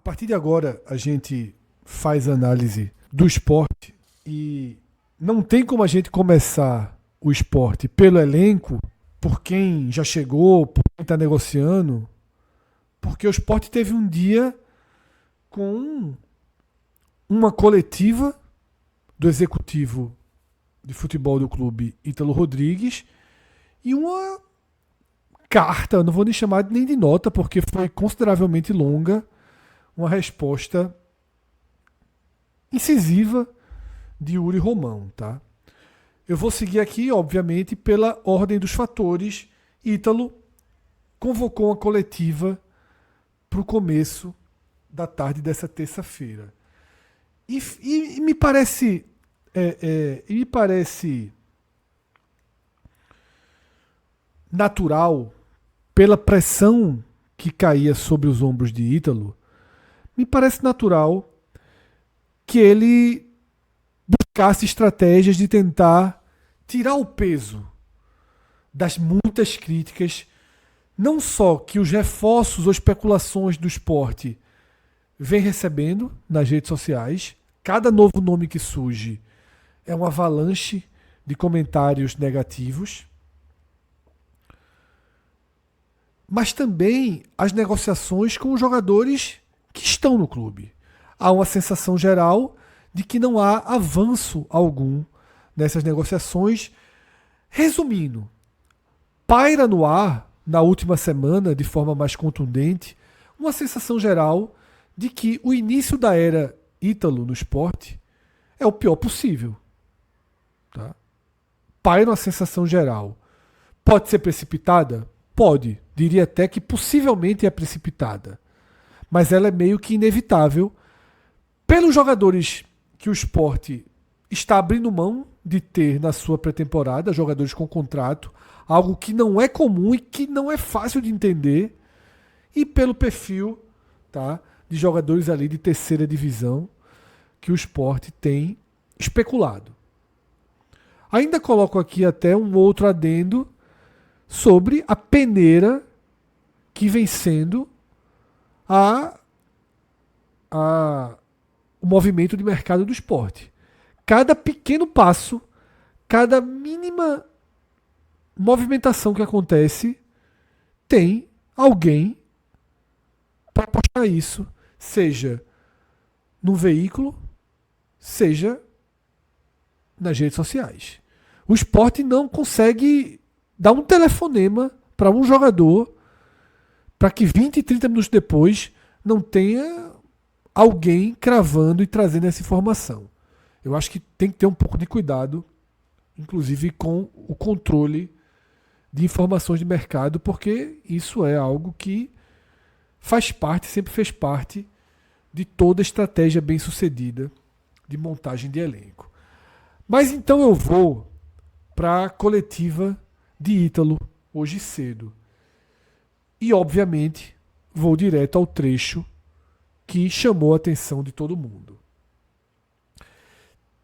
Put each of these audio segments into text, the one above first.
partir de agora a gente faz análise do esporte e não tem como a gente começar o esporte pelo elenco, por quem já chegou, por quem está negociando, porque o esporte teve um dia com uma coletiva do executivo de futebol do clube, Ítalo Rodrigues, e uma carta, não vou nem chamar nem de nota, porque foi consideravelmente longa, uma resposta incisiva de Yuri Romão, tá? Eu vou seguir aqui, obviamente, pela ordem dos fatores. Ítalo convocou uma coletiva para o começo da tarde dessa terça-feira. E me parece natural, pela pressão que caía sobre os ombros de Ítalo, me parece natural que ele buscasse estratégias de tentar tirar o peso das muitas críticas, não só que os reforços ou especulações do esporte vem recebendo nas redes sociais. Cada novo nome que surge é uma avalanche de comentários negativos, mas também as negociações com os jogadores que estão no clube. Há uma sensação geral de que não há avanço algum nessas negociações. Resumindo, paira no ar, na última semana, de forma mais contundente, uma sensação geral de que o início da era Ítalo no esporte é o pior possível. Tá? Paira uma sensação geral. Pode ser precipitada? Pode. Diria até que possivelmente é precipitada. Mas ela é meio que inevitável pelos jogadores que o esporte está abrindo mão de ter na sua pré-temporada, jogadores com contrato, algo que não é comum e que não é fácil de entender, e pelo perfil, tá, de jogadores ali de terceira divisão que o esporte tem especulado. Ainda coloco aqui até um outro adendo sobre a peneira que vem sendo o movimento de mercado do esporte. Cada pequeno passo, cada mínima movimentação que acontece, tem alguém para postar isso, seja no veículo, seja nas redes sociais. O esporte não consegue dar um telefonema para um jogador para que 20, 30 minutos depois não tenha alguém cravando e trazendo essa informação. Eu acho que tem que ter um pouco de cuidado, inclusive com o controle de informações de mercado, porque isso é algo que faz parte, sempre fez parte de toda estratégia bem sucedida de montagem de elenco. Mas então eu vou para a coletiva de Ítalo hoje cedo. E obviamente vou direto ao trecho que chamou a atenção de todo mundo.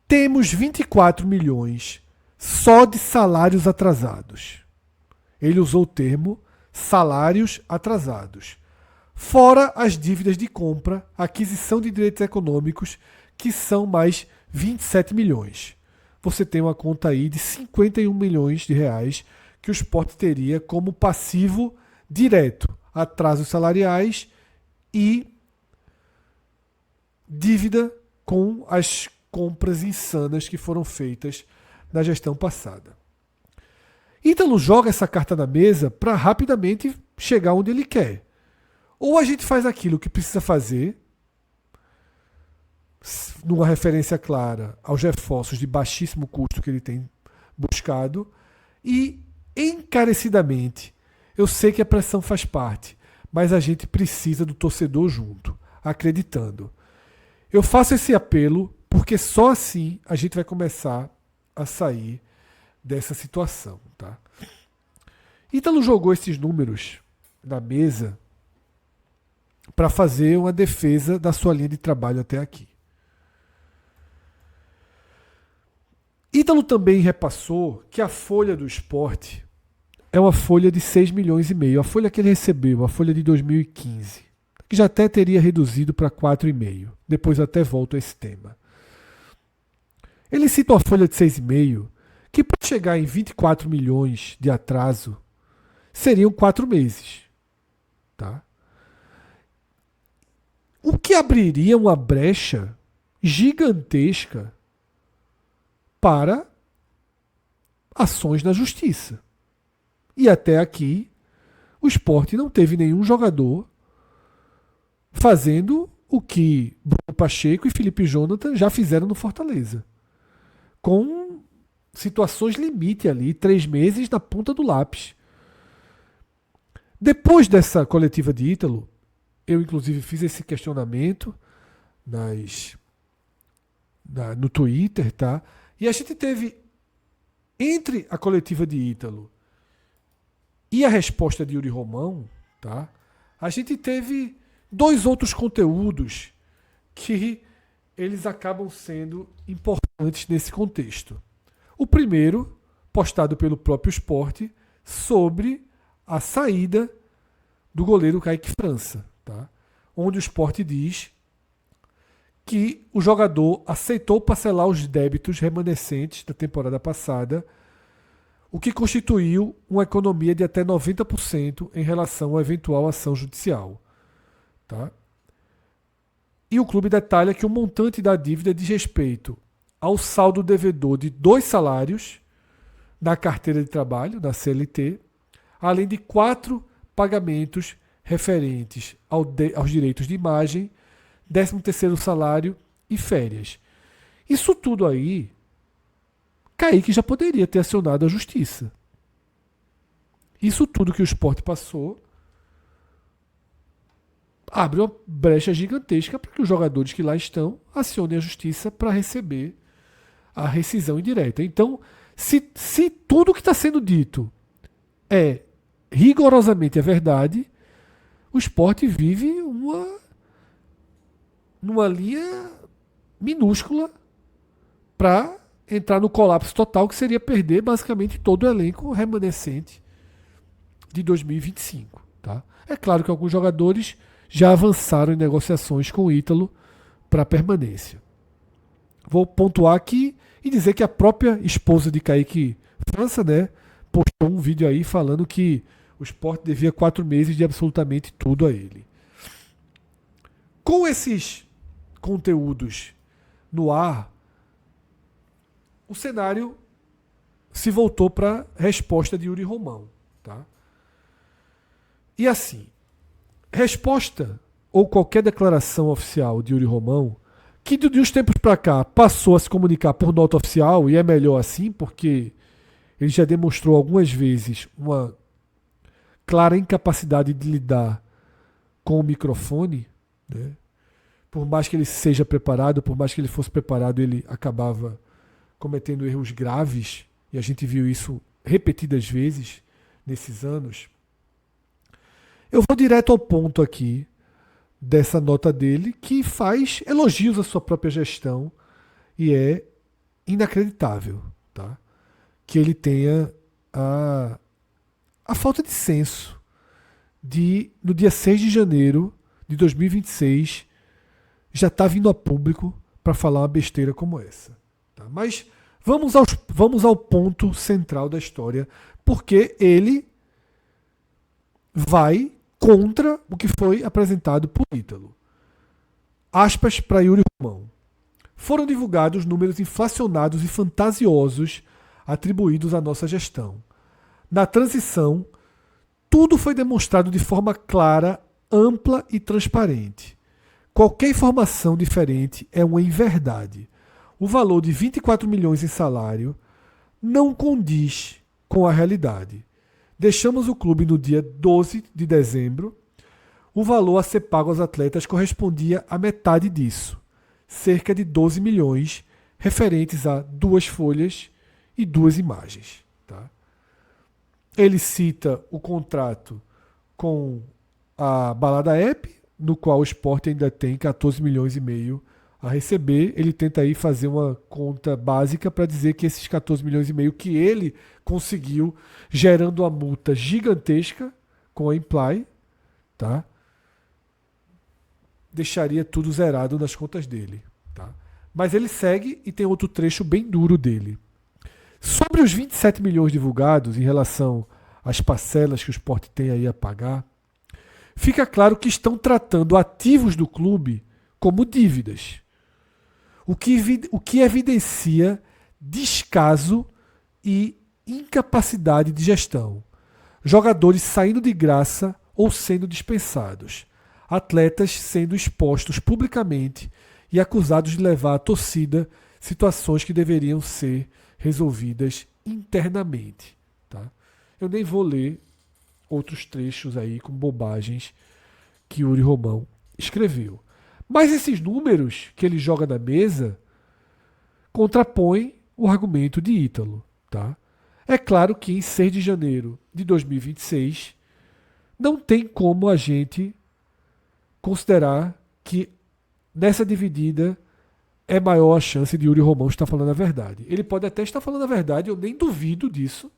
Temos 24 milhões só de salários atrasados. Ele usou o termo salários atrasados. Fora as dívidas de compra, aquisição de direitos econômicos, que são mais 27 milhões. Você tem uma conta aí de 51 milhões de reais que o esporte teria como passivo direto, atrasos salariais e dívida com as compras insanas que foram feitas na gestão passada. Ítalo joga essa carta na mesa para rapidamente chegar onde ele quer. Ou a gente faz aquilo que precisa fazer, numa referência clara aos reforços de baixíssimo custo que ele tem buscado, e encarecidamente, eu sei que a pressão faz parte, mas a gente precisa do torcedor junto, acreditando. Eu faço esse apelo porque só assim a gente vai começar a sair dessa situação. Tá? Ítalo jogou esses números na mesa para fazer uma defesa da sua linha de trabalho até aqui. Ítalo também repassou que a folha do esporte é uma folha de 6 milhões e meio, a folha que ele recebeu, a folha de 2015, que já até teria reduzido para 4,5. Depois eu até volto a esse tema. Ele cita uma folha de 6,5, que para chegar em 24 milhões de atraso, seriam 4 meses. Tá? O que abriria uma brecha gigantesca para ações na justiça. E até aqui, o Sport não teve nenhum jogador fazendo o que Bruno Pacheco e Felipe Jonathan já fizeram no Fortaleza. Com situações limite ali, 3 meses na ponta do lápis. Depois dessa coletiva de Ítalo, eu inclusive fiz esse questionamento no Twitter, tá? E a gente teve, entre a coletiva de Ítalo e a resposta de Yuri Romão, tá? A gente teve 2 outros conteúdos que eles acabam sendo importantes nesse contexto. O primeiro, postado pelo próprio Sport, sobre a saída do goleiro Kaique França, tá? Onde o Sport diz que o jogador aceitou parcelar os débitos remanescentes da temporada passada, o que constituiu uma economia de até 90% em relação à eventual ação judicial. Tá? E o clube detalha que o montante da dívida diz respeito ao saldo devedor de 2 salários na carteira de trabalho, na CLT, além de 4 pagamentos referentes aos direitos de imagem, 13º salário e férias. Isso tudo aí, Kaique já poderia ter acionado a justiça. Isso tudo que o Sport passou abre uma brecha gigantesca para que os jogadores que lá estão acionem a justiça para receber a rescisão indireta. Então, se tudo que está sendo dito é rigorosamente a verdade, o Sport vive numa linha minúscula para entrar no colapso total, que seria perder basicamente todo o elenco remanescente de 2025. Tá? É claro que alguns jogadores já avançaram em negociações com o Ítalo para permanência. Vou pontuar aqui e dizer que a própria esposa de Kaique França, né, postou um vídeo aí falando que o Sport devia 4 meses de absolutamente tudo a ele. Com esses conteúdos no ar, o cenário se voltou para a resposta de Yuri Romão. Tá? E assim, resposta ou qualquer declaração oficial de Yuri Romão, que de uns tempos para cá passou a se comunicar por nota oficial, e é melhor assim, porque ele já demonstrou algumas vezes uma clara incapacidade de lidar com o microfone, né? Por mais que ele seja preparado, por mais que ele fosse preparado, ele acabava cometendo erros graves, e a gente viu isso repetidas vezes nesses anos. Eu vou direto ao ponto aqui dessa nota dele, que faz elogios à sua própria gestão e é inacreditável, tá? Que ele tenha a falta de senso de, no dia 6 de janeiro de 2026, já está vindo a público para falar uma besteira como essa. Tá? Mas vamos ao ponto central da história, porque ele vai contra o que foi apresentado por Ítalo. Aspas para Yuri Romão. Foram divulgados números inflacionados e fantasiosos atribuídos à nossa gestão. Na transição, tudo foi demonstrado de forma clara, ampla e transparente. Qualquer informação diferente é uma inverdade. O valor de 24 milhões em salário não condiz com a realidade. Deixamos o clube no dia 12 de dezembro. O valor a ser pago aos atletas correspondia a metade disso, cerca de 12 milhões, referentes a 2 folhas e 2 imagens. Tá? Ele cita o contrato com a Balada App, no qual o Sport ainda tem 14 milhões e meio a receber. Ele tenta aí fazer uma conta básica para dizer que esses 14 milhões e meio que ele conseguiu, gerando uma multa gigantesca com a Imply, tá? deixaria tudo zerado nas contas dele. Tá? Mas ele segue e tem outro trecho bem duro dele. Sobre os 27 milhões divulgados em relação às parcelas que o Sport tem aí a pagar, fica claro que estão tratando ativos do clube como dívidas. O que evidencia descaso e incapacidade de gestão. Jogadores saindo de graça ou sendo dispensados. Atletas sendo expostos publicamente e acusados de levar à torcida situações que deveriam ser resolvidas internamente. Tá? Eu nem vou ler outros trechos aí com bobagens que Yuri Romão escreveu. Mas esses números que ele joga na mesa contrapõem o argumento de Ítalo. Tá? É claro que em 6 de janeiro de 2026 não tem como a gente considerar que nessa dividida é maior a chance de Yuri Romão estar falando a verdade. Ele pode até estar falando a verdade, eu nem duvido disso.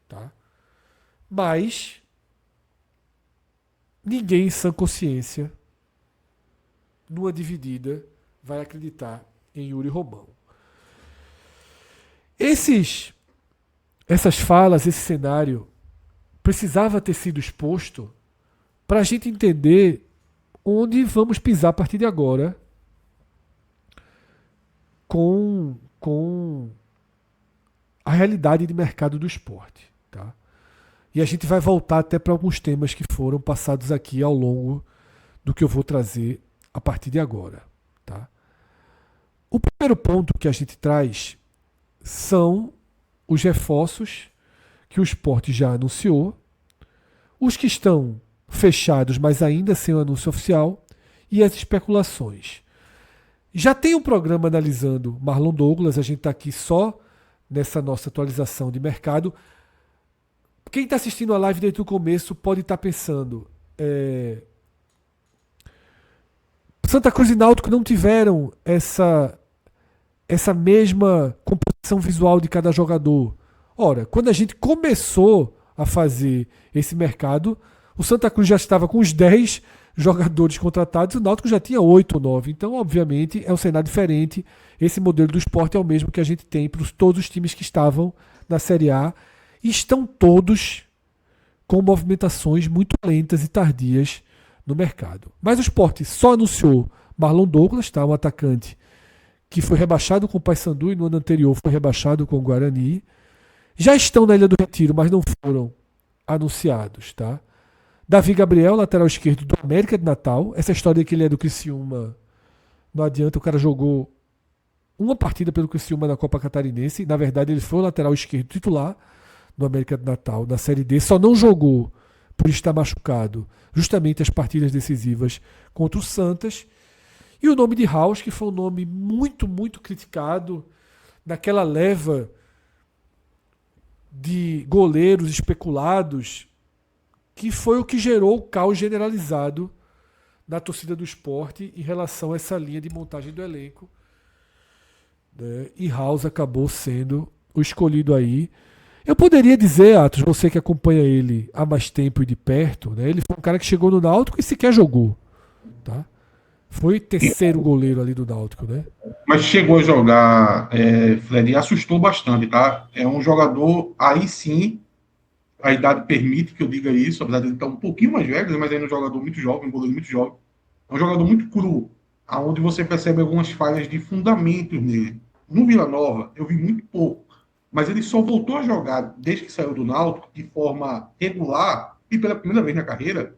Tá? Mas ninguém em sã consciência, numa dividida, vai acreditar em Yuri Romão. Essas falas, esse cenário, precisava ter sido exposto para a gente entender onde vamos pisar a partir de agora com a realidade de mercado do esporte. Tá? E a gente vai voltar até para alguns temas que foram passados aqui ao longo do que eu vou trazer a partir de agora. Tá? O primeiro ponto que a gente traz são os reforços que o esporte já anunciou, os que estão fechados, mas ainda sem o anúncio oficial, e as especulações. Já tem um programa analisando Marlon Douglas, a gente está aqui só nessa nossa atualização de mercado. Quem está assistindo a live desde o começo pode estar pensando, Santa Cruz e Náutico não tiveram essa mesma composição visual de cada jogador. Ora, quando a gente começou a fazer esse mercado, o Santa Cruz já estava com os 10 jogadores contratados, o Náutico já tinha 8 ou 9. Então, obviamente, é um cenário diferente. Esse modelo do esporte é o mesmo que a gente tem para todos os times que estavam na Série A. E estão todos com movimentações muito lentas e tardias no mercado. Mas o esporte só anunciou Marlon Douglas, tá? Um atacante que foi rebaixado com o Paysandu e no ano anterior foi rebaixado com o Guarani. Já estão na Ilha do Retiro, mas não foram anunciados. Tá? Davi Gabriel, lateral esquerdo do América de Natal. Essa história de que ele é do Criciúma não adianta, o cara jogou uma partida pelo Criciúma na Copa Catarinense. Na verdade, ele foi o lateral esquerdo titular do América de Natal na Série D. Só não jogou por estar machucado justamente as partidas decisivas contra o Santos. E o nome de House, que foi um nome muito, muito criticado naquela leva de goleiros especulados, que foi o que gerou o caos generalizado na torcida do esporte em relação a essa linha de montagem do elenco. Né? E House acabou sendo o escolhido aí. Eu poderia dizer, Atos, você que acompanha ele há mais tempo e de perto, né? Ele foi um cara que chegou no Náutico e sequer jogou. Tá? Foi terceiro goleiro ali do Náutico, né? Mas chegou a jogar, Fred, e assustou bastante, tá? É um jogador, aí sim, a idade permite que eu diga isso, apesar de ele estar um pouquinho mais velho, mas ainda é um jogador muito jovem, um goleiro muito jovem. É um jogador muito cru, aonde você percebe algumas falhas de fundamentos nele. No Vila Nova, eu vi muito pouco, mas ele só voltou a jogar desde que saiu do Náutico de forma regular e pela primeira vez na carreira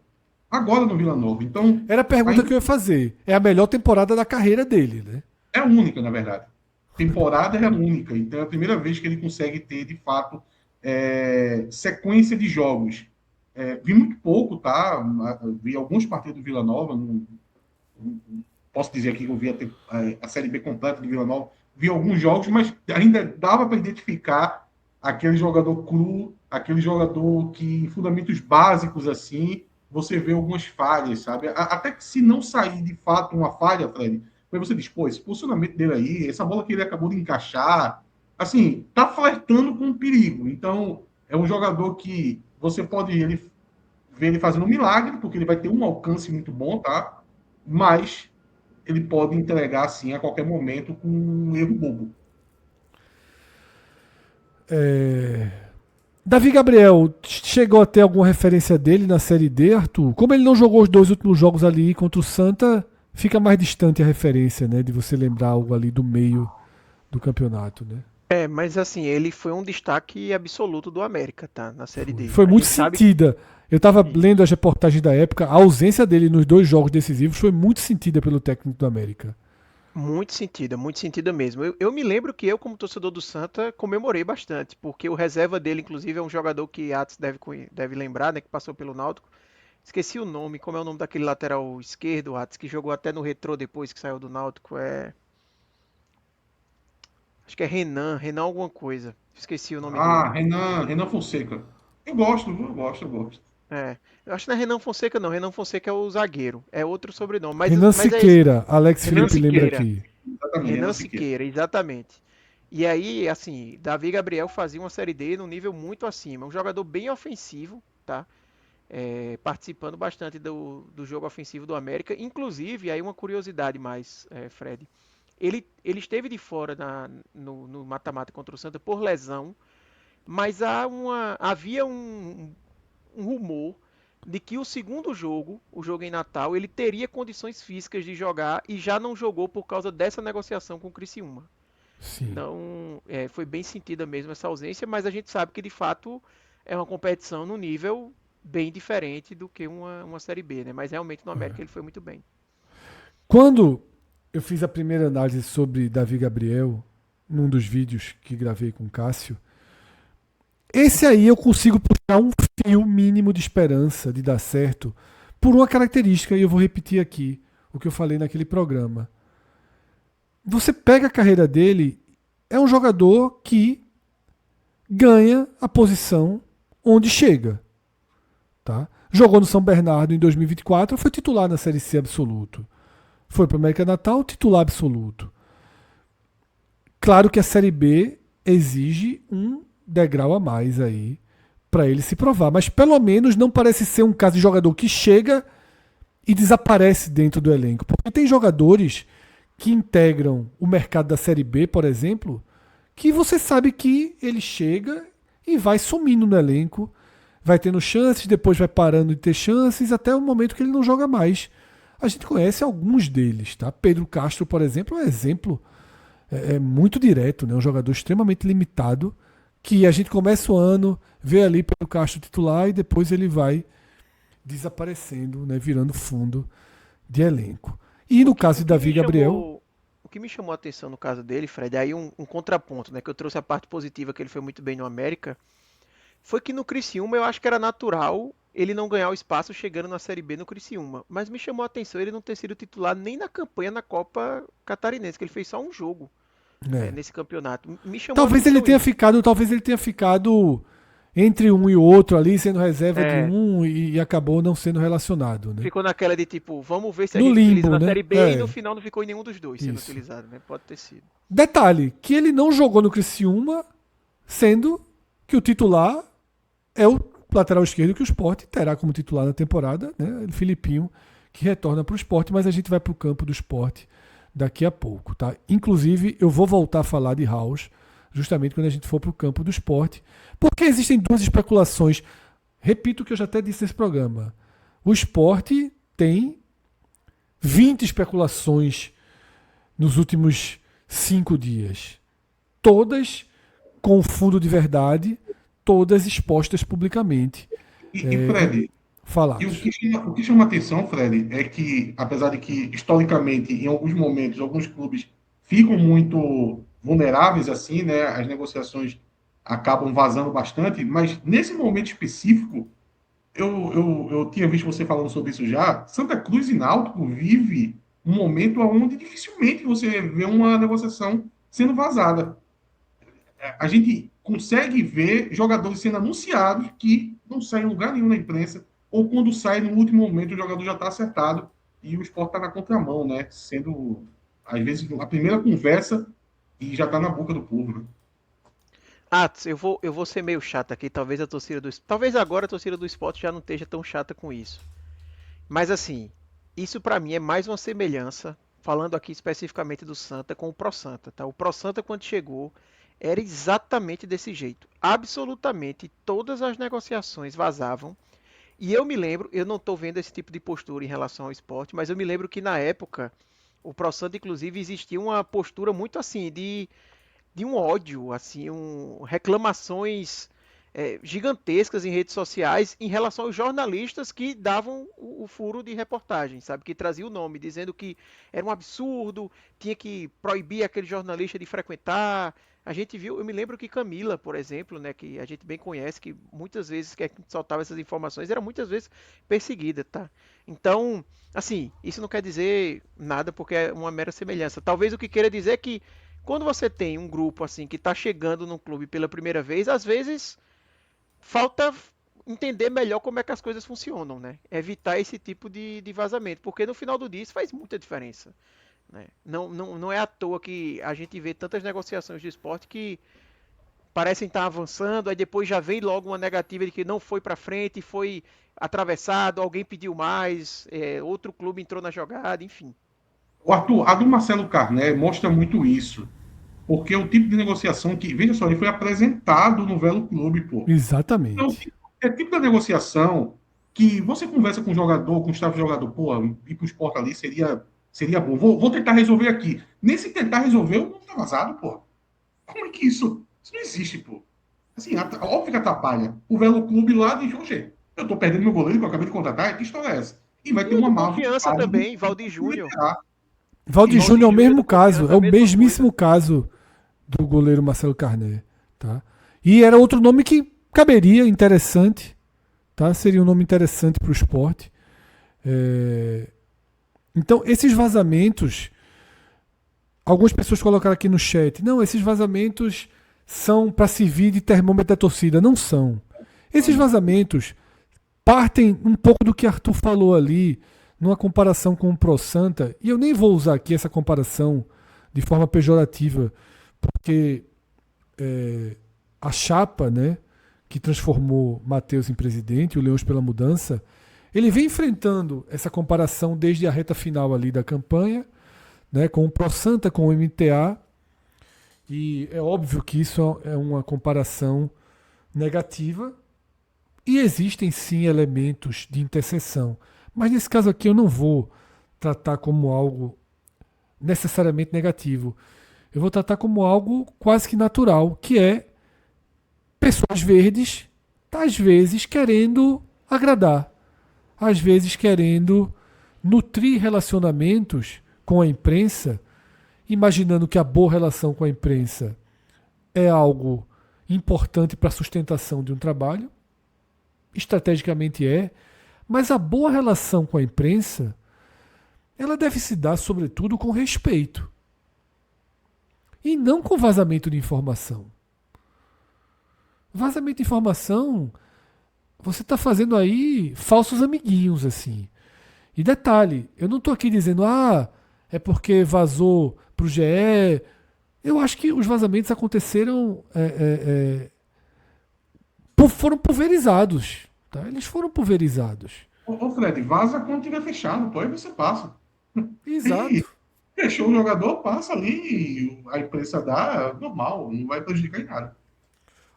agora no Vila Nova. Então, era a pergunta que eu ia fazer. É a melhor temporada da carreira dele, né? É única, na verdade. Temporada é única. Então, é a primeira vez que ele consegue ter, de fato, sequência de jogos. Vi muito pouco, tá? Vi alguns partidos do Vila Nova. Não posso dizer aqui que eu vi a Série B completa do Vila Nova. Vi alguns jogos, mas ainda dava para identificar aquele jogador cru, aquele jogador que, em fundamentos básicos, assim, você vê algumas falhas, sabe? Até que se não sair, de fato, uma falha, Fred, aí você diz, pô, esse posicionamento dele aí, essa bola que ele acabou de encaixar, assim, tá flertando com o perigo. Então, é um jogador que você pode ver ele fazendo um milagre, porque ele vai ter um alcance muito bom, tá? mas ele pode entregar assim a qualquer momento com um erro bobo. Davi Gabriel, chegou a ter alguma referência dele na Série D, Arthur? Como ele não jogou os dois últimos jogos ali contra o Santa, fica mais distante a referência, né? De você lembrar algo ali do meio do campeonato, né? Mas assim, ele foi um destaque absoluto do América, tá? Na Série D. Foi A muito gente sabe que sentida. Eu estava isso, lendo as reportagens da época, a ausência dele nos dois jogos decisivos foi muito sentida pelo técnico do América. muito sentida mesmo. Eu me lembro que eu, como torcedor do Santa, comemorei bastante, porque o reserva dele, inclusive, é um jogador que Atos deve lembrar, né? Que passou pelo Náutico. Esqueci o nome, como é o nome daquele lateral esquerdo, Atos, que jogou até no Retrô depois que saiu do Náutico. Acho que é Renan alguma coisa. Esqueci o nome dele. Ah, Renan Fonseca. Eu gosto, viu? Eu gosto, eu gosto. É, eu acho que não é Renan Fonseca, não. Renan Fonseca é o zagueiro. É outro sobrenome. Renan Mas é esse. Siqueira, Alex Renan Felipe lembra Siqueira. aqui. Exatamente, Renan Renan Siqueira. Siqueira, exatamente. E aí, assim, Davi Gabriel fazia uma Série D num nível muito acima. Um jogador bem ofensivo, tá? Participando bastante do jogo ofensivo do América. Inclusive, aí uma curiosidade mais, Fred. Ele esteve de fora no mata-mata contra o Santa por lesão, mas havia um rumor de que o segundo jogo, o jogo em Natal, ele teria condições físicas de jogar e já não jogou por causa dessa negociação com o Criciúma. Sim. Então, foi bem sentida mesmo essa ausência, mas a gente sabe que de fato é uma competição no nível bem diferente do que uma Série B, né? Mas realmente no América ele foi muito bem. Quando eu fiz a primeira análise sobre Davi Gabriel, num dos vídeos que gravei com o Cássio, esse aí eu consigo puxar um fio mínimo de esperança de dar certo por uma característica, e eu vou repetir aqui o que eu falei naquele programa. Você pega a carreira dele, é um jogador que ganha a posição onde chega. Tá? Jogou no São Bernardo em 2024, foi titular na Série C absoluto. Foi para o América Natal, titular absoluto. Claro que a Série B exige um degrau a mais aí para ele se provar, mas pelo menos não parece ser um caso de jogador que chega e desaparece dentro do elenco. Porque tem jogadores que integram o mercado da Série B, por exemplo, que você sabe que ele chega e vai sumindo no elenco, vai tendo chances, depois vai parando de ter chances, até o momento que ele não joga mais. A gente conhece alguns deles, tá? Pedro Castro, por exemplo, é um exemplo muito direto, né? Um jogador extremamente limitado, que a gente começa o ano, vê ali Pedro Castro titular e depois ele vai desaparecendo, né? Virando fundo de elenco. E no caso de Davi Gabriel, O que me chamou a atenção no caso dele, Fred, aí um contraponto, né? Que eu trouxe a parte positiva que ele foi muito bem no América, foi que no Criciúma eu acho que era natural ele não ganhar o espaço chegando na Série B no Criciúma. Mas me chamou a atenção ele não ter sido titular nem na campanha na Copa Catarinense, que ele fez só um jogo né? nesse campeonato. Me chamou a Talvez atenção isso. ele tenha ficado entre um e outro ali, sendo reserva de É, um e acabou não sendo relacionado, né? ficou naquela de tipo, vamos ver se a No gente utiliza limbo, na né? Série B e no final não ficou em nenhum dos dois sendo Isso. utilizado, né? Pode ter sido. Detalhe, que ele não jogou no Criciúma, sendo que o titular é o lateral esquerdo que o Sport terá como titular na temporada, né? O Filipinho, que retorna para o Sport, mas a gente vai para o campo do Sport daqui a pouco, tá? Inclusive, eu vou voltar a falar de House justamente quando a gente for para o campo do Sport, porque existem duas especulações. Repito o que eu já até disse nesse programa. O Sport tem 20 especulações nos últimos 5 dias. Todas com fundo de verdade, todas expostas publicamente. Fred, e Falados. o que chama atenção, Fred, é que, apesar de que, historicamente, em alguns momentos, alguns clubes ficam muito vulneráveis, assim, né? As negociações acabam vazando bastante, mas nesse momento específico, eu tinha visto você falando sobre isso já. Santa Cruz e Náutico vive um momento onde dificilmente você vê uma negociação sendo vazada. A gente consegue ver jogadores sendo anunciados que não saem em lugar nenhum na imprensa, ou quando sai no último momento o jogador já está acertado e o Sport está na contramão, né? Sendo, às vezes, a primeira conversa e já está na boca do povo, né? Eu vou ser meio chato aqui, talvez agora a torcida do Sport já não esteja tão chata com isso. Mas assim, Isso para mim é mais uma semelhança, falando aqui especificamente do Santa, com o Pro Santa, tá? O Pro Santa, quando chegou, era exatamente desse jeito. Absolutamente todas as negociações vazavam. E eu me lembro, eu não estou vendo esse tipo de postura em relação ao esporte, mas eu me lembro que na época, o Pro Santa, inclusive, existia uma postura muito assim, de um ódio, assim, reclamações gigantescas em redes sociais em relação aos jornalistas que davam o furo de reportagem, sabe? Que trazia o nome, dizendo que era um absurdo, tinha que proibir aquele jornalista de frequentar. A gente viu, eu me lembro que Camila, por exemplo, né, que a gente bem conhece, que muitas vezes que soltava essas informações, era muitas vezes perseguida, tá? Então, assim, isso não quer dizer nada porque é uma mera semelhança. Talvez o que queira dizer é que quando você tem um grupo assim que está chegando no clube pela primeira vez, às vezes falta entender melhor como é que as coisas funcionam, né? Evitar esse tipo de vazamento, porque no final do dia isso faz muita diferença, né? Não é à toa que a gente vê tantas negociações de esporte que parecem estar avançando, aí depois já vem logo uma negativa de que não foi para frente, foi atravessado, alguém pediu mais, outro clube entrou na jogada, enfim. O Arthur, a do Marcelo Carné mostra muito isso. Porque é o tipo de negociação que, veja só, ele foi apresentado no Velo Clube, pô. Então, Exatamente. é tipo da negociação que você conversa com o jogador, com o staff de jogador, pô, ir pro esporte ali seria bom. Vou tentar resolver aqui. Nesse tentar resolver, o mundo tá vazado, pô. Como é que isso? Isso não existe, pô. Assim, óbvio que atrapalha. O Velo Clube lá diz, oxe, eu tô perdendo meu goleiro que eu acabei de contratar, que história é essa? E vai ter E o uma do má Confiança vontade também, do Valdir Júnior. liberar. Valdir Isso. Júnior é o Júnior mesmo do caso, Confiança, é a o mesma mesmíssimo coisa. caso do goleiro Marcelo Carné, tá? E era outro nome que caberia, interessante, tá? Seria um nome interessante para o esporte. Então, esses vazamentos, algumas pessoas colocaram aqui no chat, não, esses vazamentos são para servir de termômetro da torcida. Não são. Esses vazamentos partem um pouco do que Arthur falou ali, numa comparação com o Pro Santa, e eu nem vou usar aqui essa comparação de forma pejorativa, porque a chapa, né, que transformou Matheus em presidente, o Leões pela Mudança, ele vem enfrentando essa comparação desde a reta final ali da campanha, né, com o Pro Santa, com o MTA, e é óbvio que isso é uma comparação negativa, e existem sim elementos de interseção. Mas nesse caso aqui eu não vou tratar como algo necessariamente negativo. Eu vou tratar como algo quase que natural, que é pessoas verdes, às vezes querendo agradar, às vezes querendo nutrir relacionamentos com a imprensa, imaginando que a boa relação com a imprensa é algo importante para a sustentação de um trabalho, estrategicamente é, mas a boa relação com a imprensa, ela deve se dar, sobretudo, com respeito. E não com vazamento de informação. Vazamento de informação, você está fazendo aí falsos amiguinhos, assim. E detalhe, eu não estou aqui dizendo, é porque vazou para o GE. Eu acho que os vazamentos aconteceram, foram pulverizados. Tá? Eles foram pulverizados. Ô, Fred, vaza quando tiver fechado, pô, aí você passa. E Exato. fechou o jogador, passa ali, a imprensa dá, normal, não vai prejudicar em nada.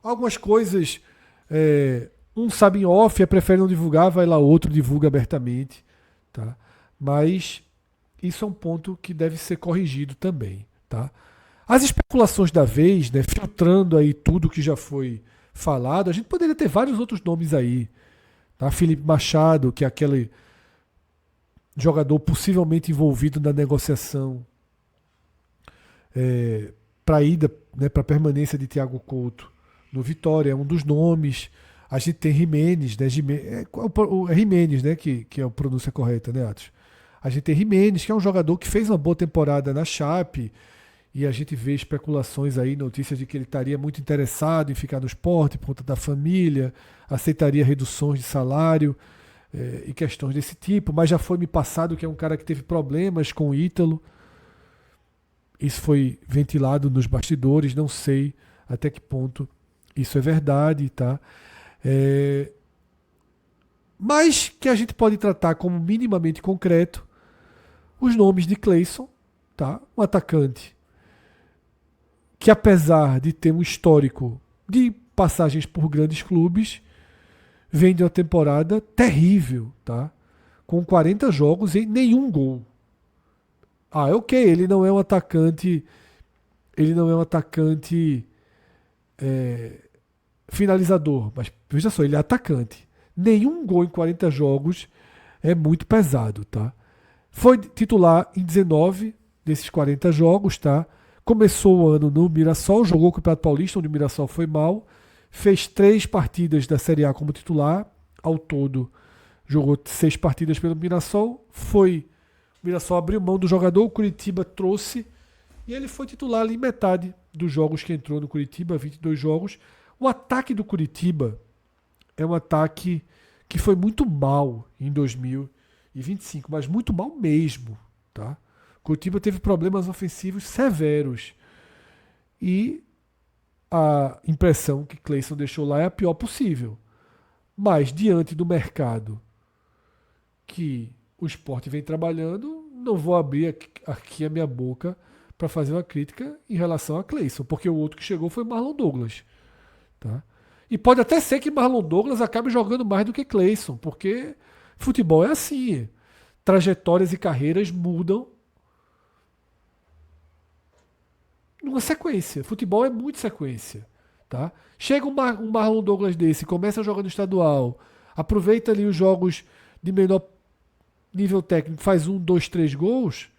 Algumas coisas, um sabe em off, prefere não divulgar, vai lá outro, divulga abertamente. Tá? Mas isso é um ponto que deve ser corrigido também. Tá? As especulações da vez, né, filtrando aí tudo que já foi falado, a gente poderia ter vários outros nomes aí. Tá? Felipe Machado, que é aquele jogador possivelmente envolvido na negociação para a ida, né, para a permanência de Thiago Couto no Vitória, é um dos nomes. A gente tem Jimenez, né? Jimenez, né? Que é a pronúncia correta, né, Atos? A gente tem Jimenez, que é um jogador que fez uma boa temporada na Chape, e a gente vê especulações aí, notícias de que ele estaria muito interessado em ficar no esporte por conta da família, aceitaria reduções de salário e questões desse tipo, mas já foi me passado que é um cara que teve problemas com o Ítalo. Isso foi ventilado nos bastidores, não sei até que ponto isso é verdade, tá? mas que a gente pode tratar como minimamente concreto os nomes de Cleison, tá? Um atacante que, apesar de ter um histórico de passagens por grandes clubes, vem de uma temporada terrível, tá? Com 40 jogos e nenhum gol. Ah, é ok, ele não é um atacante, finalizador, mas veja só, ele é atacante. Nenhum gol em 40 jogos é muito pesado, tá? Foi titular em 19 desses 40 jogos, tá? Começou o ano no Mirassol, jogou o Campeonato Paulista, onde o Mirassol foi mal. Fez 3 partidas da Série A como titular. Ao todo, jogou 6 partidas pelo Mirassol. O Mirassol abriu mão do jogador, o Curitiba trouxe. E ele foi titular ali em metade dos jogos que entrou no Curitiba, 22 jogos. O ataque do Curitiba é um ataque que foi muito mal em 2025, mas muito mal mesmo, tá? Curitiba teve problemas ofensivos severos. E a impressão que Cleison deixou lá é a pior possível. Mas, diante do mercado que o Sport vem trabalhando, não vou abrir aqui a minha boca para fazer uma crítica em relação a Cleison, porque o outro que chegou foi Marlon Douglas. Tá? E pode até ser que Marlon Douglas acabe jogando mais do que Cleison, porque futebol é assim. Trajetórias e carreiras mudam numa sequência. Futebol é muito sequência. Tá? Chega um Marlon Douglas desse, começa a jogar no estadual, aproveita ali os jogos de menor nível técnico, faz 1, 2, 3 gols,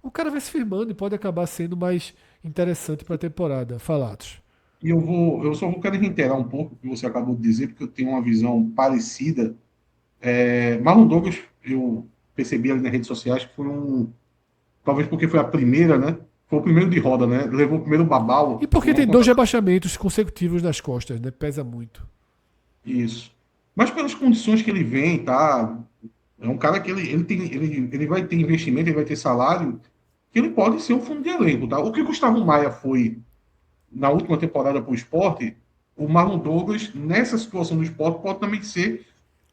o cara vai se firmando e pode acabar sendo mais interessante para a temporada. Falatos. E eu só vou querer reiterar um pouco o que você acabou de dizer, porque eu tenho uma visão parecida. Marlon Douglas, eu percebi ali nas redes sociais que foi talvez porque foi a primeira, né? Foi o primeiro de roda, né? Levou o primeiro E babau. porque tem 2 rebaixamentos consecutivos nas costas, né? Pesa muito. Isso. Mas pelas condições que ele vem, tá? É um cara que ele vai ter investimento, ele vai ter salário, que ele pode ser um fundo de elenco, tá? O que o Gustavo Maia foi na última temporada para o esporte, o Marlon Douglas, nessa situação do esporte, pode também ser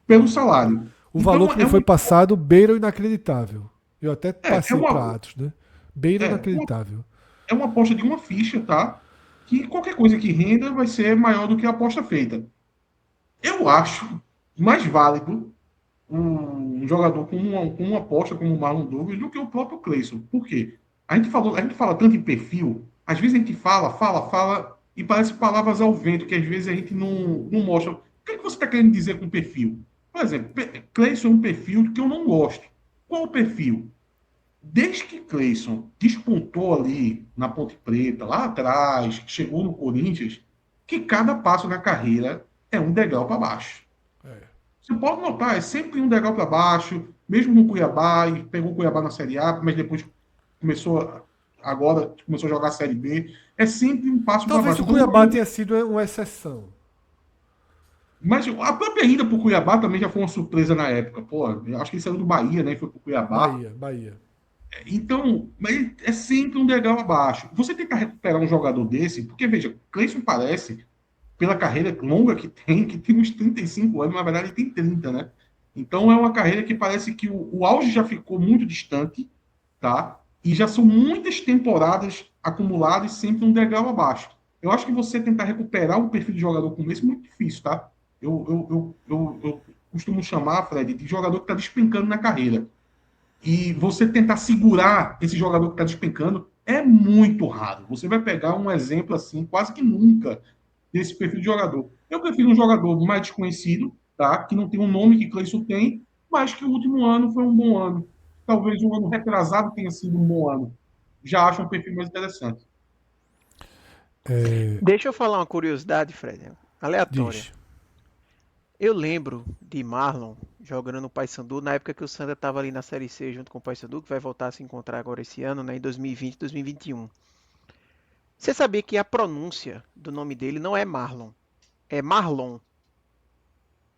pelo salário. O Então, valor que me foi passado beira o inacreditável. Eu até passei para Atos, né? Beira o é, uma, inacreditável. é uma aposta de uma ficha, tá? Que qualquer coisa que renda vai ser maior do que a aposta feita. Eu acho mais válido um jogador com uma aposta como o Marlon Douglas do que o próprio Cleison. Por quê? A gente fala tanto em perfil, às vezes a gente fala, e parece palavras ao vento, que às vezes a gente não mostra. O que, é que você está querendo dizer com perfil? Por exemplo, Cleison é um perfil que eu não gosto. Qual o perfil? Desde que Cleison despontou ali na Ponte Preta, lá atrás, chegou no Corinthians, que cada passo na carreira é um degrau para baixo. Você pode notar, é sempre um degrau para baixo, mesmo no Cuiabá, e pegou o Cuiabá na Série A, mas depois começou a jogar a Série B. É sempre um passo para Talvez baixo. o Cuiabá tenha sido uma exceção. Mas a própria ida para o Cuiabá também já foi uma surpresa na época. Pô, eu acho que ele saiu do Bahia, né? E foi para o Cuiabá. Bahia. Então, é sempre um degrau abaixo. Você tentar recuperar um jogador desse, porque veja, Cleison parece, pela carreira longa que tem uns 35 anos, mas na verdade ele tem 30, né? Então é uma carreira que parece que o auge já ficou muito distante, tá? E já são muitas temporadas acumuladas sempre um degrau abaixo. Eu acho que você tentar recuperar um perfil de jogador como esse é muito difícil, tá? Eu costumo chamar, Fred, de jogador que está despencando na carreira. E você tentar segurar esse jogador que está despencando é muito raro. Você vai pegar um exemplo assim, quase que nunca, desse perfil de jogador. Eu prefiro um jogador mais desconhecido, tá? Que não tem um nome que Cleison tem, mas que o último ano foi um bom ano. Talvez o ano retrasado tenha sido um bom ano. Já acho um perfil mais interessante. Deixa eu falar uma curiosidade, Fred, aleatória. Diz. Eu lembro de Marlon jogando no Paysandu na época que o Santa estava ali na Série C junto com o Paysandu, que vai voltar a se encontrar agora esse ano, né, em 2020, 2021. Você sabia que a pronúncia do nome dele não é Marlon, é Marlon.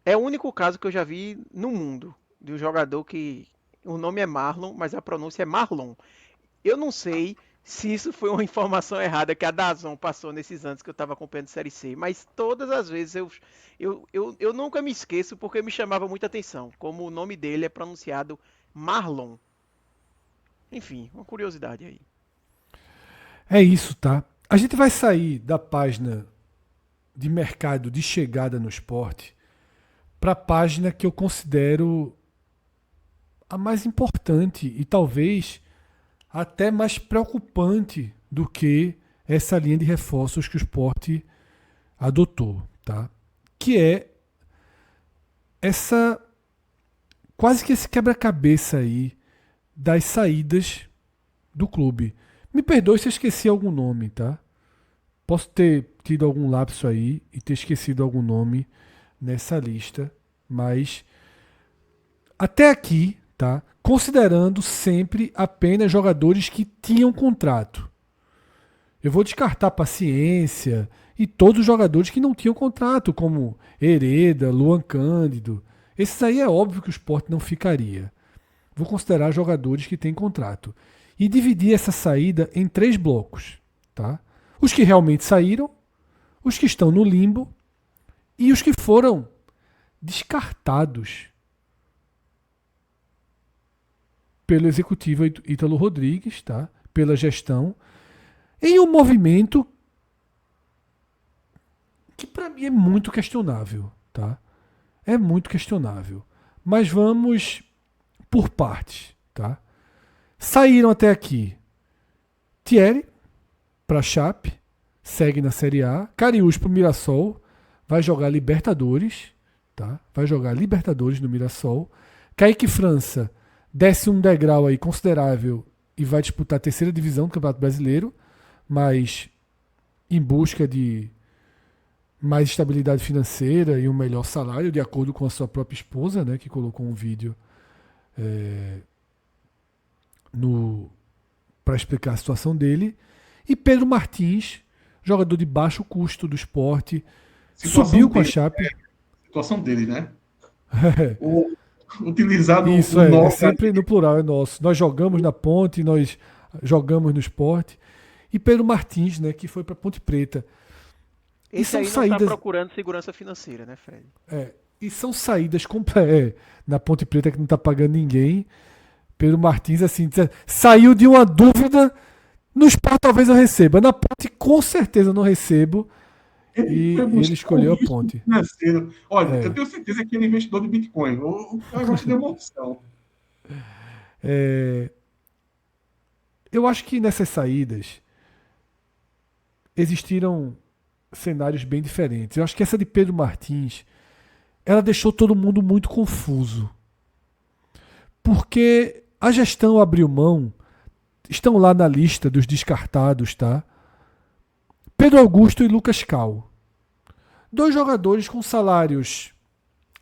É o único caso que eu já vi no mundo de um jogador que o nome é Marlon, mas a pronúncia é Marlon. Eu não sei se isso foi uma informação errada que a DAZN passou nesses anos que eu estava acompanhando Série C, mas todas as vezes eu nunca me esqueço porque me chamava muita atenção, como o nome dele é pronunciado Marlon. Enfim, uma curiosidade aí. É isso, tá? A gente vai sair da página de mercado de chegada no esporte para a página que eu considero a mais importante e talvez até mais preocupante do que essa linha de reforços que o esporte adotou, tá? Que é essa quase que esse quebra-cabeça aí das saídas do clube. Me perdoe se eu esqueci algum nome, tá? Posso ter tido algum lapso aí e ter esquecido algum nome nessa lista, mas até aqui, tá? Considerando sempre apenas jogadores que tinham contrato. Eu vou descartar Paciência e todos os jogadores que não tinham contrato, como Hereda, Luan Cândido. Esses aí é óbvio que o Sport não ficaria. Vou considerar jogadores que têm contrato. E dividir essa saída em 3 blocos. Tá? Os que realmente saíram, os que estão no limbo e os que foram descartados pelo executivo Ítalo Rodrigues, tá? Pela gestão, em um movimento que para mim é muito questionável. Tá? É muito questionável. Mas vamos por partes. Tá? Saíram até aqui Thierry para Chape, segue na Série A. Cariús para o Mirassol, vai jogar Libertadores. Tá? Vai jogar Libertadores no Mirassol. Kaique França desce um degrau aí considerável e vai disputar a terceira divisão do Campeonato Brasileiro, mas em busca de mais estabilidade financeira e um melhor salário, de acordo com a sua própria esposa, né, que colocou um vídeo para explicar a situação dele. E Pedro Martins, jogador de baixo custo do Sport, subiu com a Chape. Situação dele, né? Utilizado isso, é sempre no plural, é nosso. Nós jogamos na Ponte, nós jogamos no Sport. E Pedro Martins, né, que foi para Ponte Preta. Esse aí não está procurando segurança financeira, né, Fred? E são saídas na Ponte Preta que não está pagando ninguém. Pedro Martins, assim, saiu de uma dúvida. No Sport talvez eu receba. Na Ponte, com certeza não recebo. E ele escolheu a Ponte. Financeiro. Olha, eu tenho certeza que ele é investidor de Bitcoin. O negócio de emoção. Eu acho que nessas saídas existiram cenários bem diferentes. Eu acho que essa de Pedro Martins, ela deixou todo mundo muito confuso. Porque a gestão abriu mão, estão lá na lista dos descartados, tá? Pedro Augusto e Lucas Cal. 2 jogadores com salários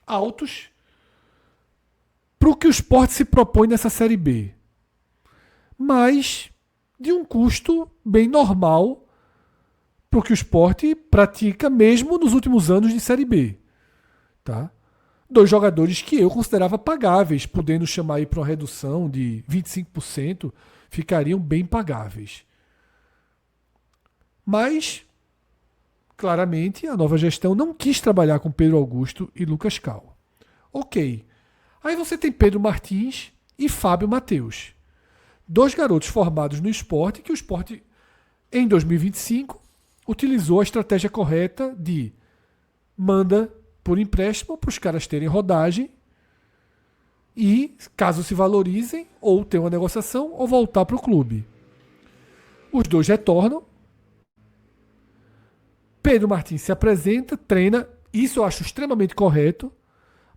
altos para o que o Sport se propõe nessa Série B. Mas de um custo bem normal para o que o Sport pratica mesmo nos últimos anos de Série B. Tá? 2 jogadores que eu considerava pagáveis, podendo chamar aí para uma redução de 25%, ficariam bem pagáveis. Mas, claramente, a nova gestão não quis trabalhar com Pedro Augusto e Lucas Cal. Ok. Aí você tem Pedro Martins e Fábio Matheus. 2 garotos formados no Sport, que o Sport, em 2025, utilizou a estratégia correta de manda por empréstimo para os caras terem rodagem e, caso se valorizem, ou ter uma negociação, ou voltar para o clube. Os 2 retornam. Pedro Martins se apresenta, treina, isso eu acho extremamente correto,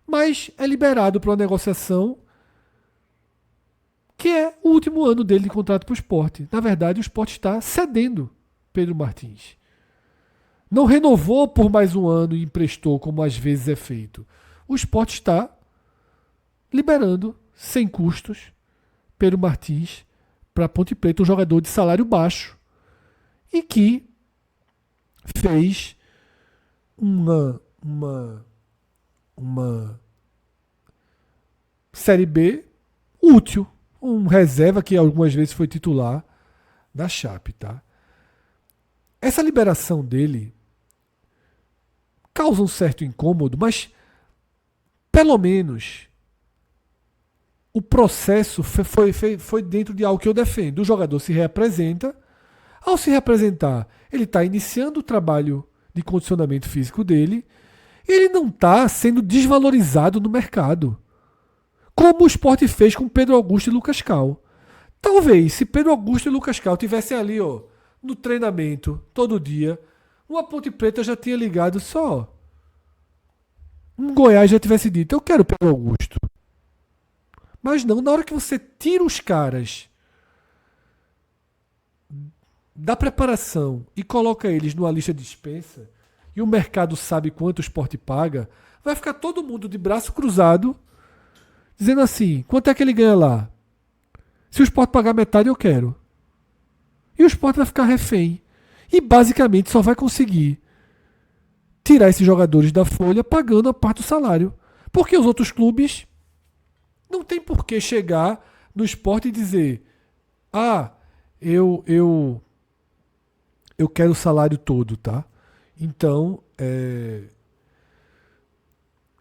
mas é liberado para uma negociação que é o último ano dele de contrato para o Sport. Na verdade, o Sport está cedendo Pedro Martins. Não renovou por mais um ano e emprestou, como às vezes é feito. O Sport está liberando, sem custos, Pedro Martins para Ponte Preta, um jogador de salário baixo e que fez uma Série B útil. Um reserva que algumas vezes foi titular da Chape, tá? Essa liberação dele causa um certo incômodo, mas pelo menos o processo foi dentro de algo que eu defendo. O jogador se reapresenta. Ao se reapresentar, ele está iniciando o trabalho de condicionamento físico dele. E ele não está sendo desvalorizado no mercado, como o Sport fez com Pedro Augusto e Lucas Cal. Talvez, se Pedro Augusto e Lucas Cal tivessem ali, ó, no treinamento, todo dia, uma Ponte Preta já tinha ligado só. Um Goiás já tivesse dito, eu quero Pedro Augusto. Mas não, na hora que você tira os caras da preparação e coloca eles numa lista de dispensa, e o mercado sabe quanto o Sport paga, vai ficar todo mundo de braço cruzado, dizendo assim, quanto é que ele ganha lá? Se o Sport pagar metade, eu quero. E o Sport vai ficar refém. E basicamente só vai conseguir tirar esses jogadores da folha pagando a parte do salário. Porque os outros clubes não tem por que chegar no Sport e dizer, eu quero o salário todo, tá? Então,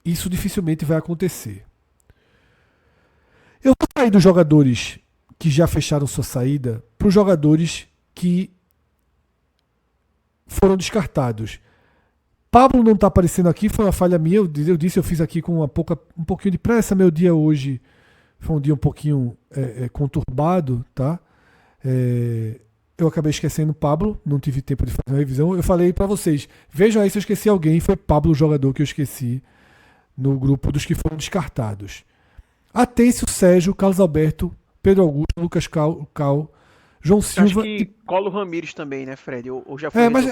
isso dificilmente vai acontecer. Eu vou sair dos jogadores que já fecharam sua saída para os jogadores que foram descartados. Pablo não está aparecendo aqui, foi uma falha minha. Eu disse, eu fiz aqui com um pouquinho de pressa. Meu dia hoje foi um dia um pouquinho conturbado, tá? Eu acabei esquecendo o Pablo, não tive tempo de fazer uma revisão. Eu falei para vocês, vejam aí se eu esqueci alguém. Foi Pablo o jogador que eu esqueci no grupo dos que foram descartados. Atêncio, Sérgio, Carlos Alberto, Pedro Augusto, Lucas Cal, João Silva. Acho que Colo Ramires também, né, Fred? Ou já foi mas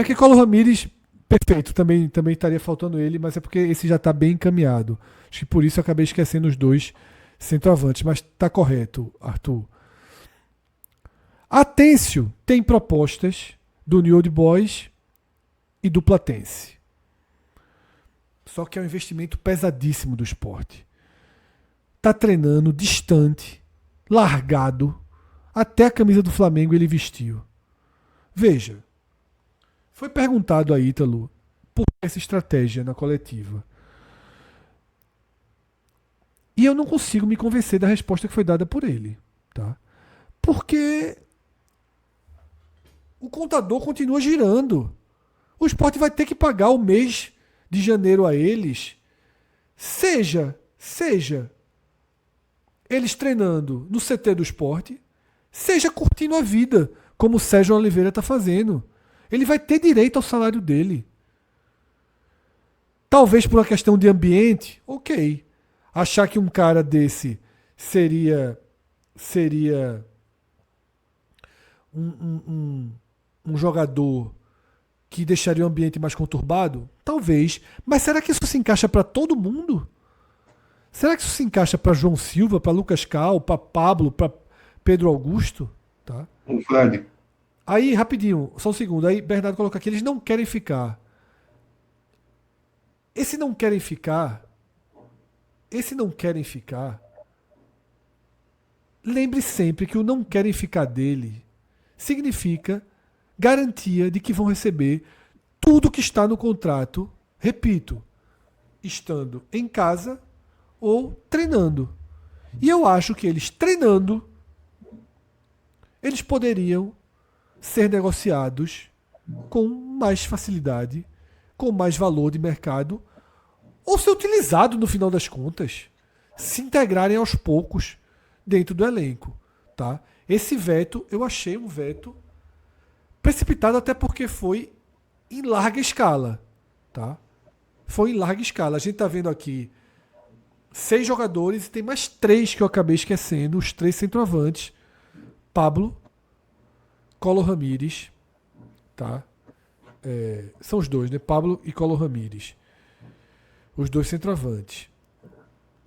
que Colo Ramires, perfeito, também estaria faltando ele, mas é porque esse já está bem encaminhado. Acho que por isso eu acabei esquecendo os dois centroavantes, mas está correto, Arthur. Atêncio tem propostas do New Old Boys e do Platense. Só que é um investimento pesadíssimo do Sport. Tá treinando distante, largado, até a camisa do Flamengo ele vestiu. Veja, foi perguntado a Ítalo por essa estratégia na coletiva. E eu não consigo me convencer da resposta que foi dada por ele, tá? Porque o contador continua girando. O Sport vai ter que pagar o mês de janeiro a eles, seja eles treinando no CT do Sport, seja curtindo a vida, como o Sérgio Oliveira está fazendo. Ele vai ter direito ao salário dele. Talvez por uma questão de ambiente, ok. Achar que um cara desse seria um jogador que deixaria o ambiente mais conturbado? Talvez. Mas será que isso se encaixa para todo mundo? Será que isso se encaixa para João Silva, para Lucas Cal, para Pablo, para Pedro Augusto? Tá? O Fred. Aí, rapidinho, só um segundo. Aí, Bernardo coloca aqui, eles não querem ficar. Esse não querem ficar. Lembre sempre que o não querem ficar dele significa garantia de que vão receber tudo que está no contrato, repito, estando em casa ou treinando. E eu acho que eles treinando, eles poderiam ser negociados com mais facilidade, com mais valor de mercado, ou ser utilizado no final das contas, se integrarem aos poucos dentro do elenco. Tá? Esse veto, eu achei um veto precipitado, até porque foi em larga escala. Tá? Foi em larga escala. A gente está vendo aqui 6 jogadores e tem mais 3 que eu acabei esquecendo, os 3 centroavantes. Pablo, Colo Ramires, tá? São os dois, né? Pablo e Colo Ramires. Os 2 centroavantes.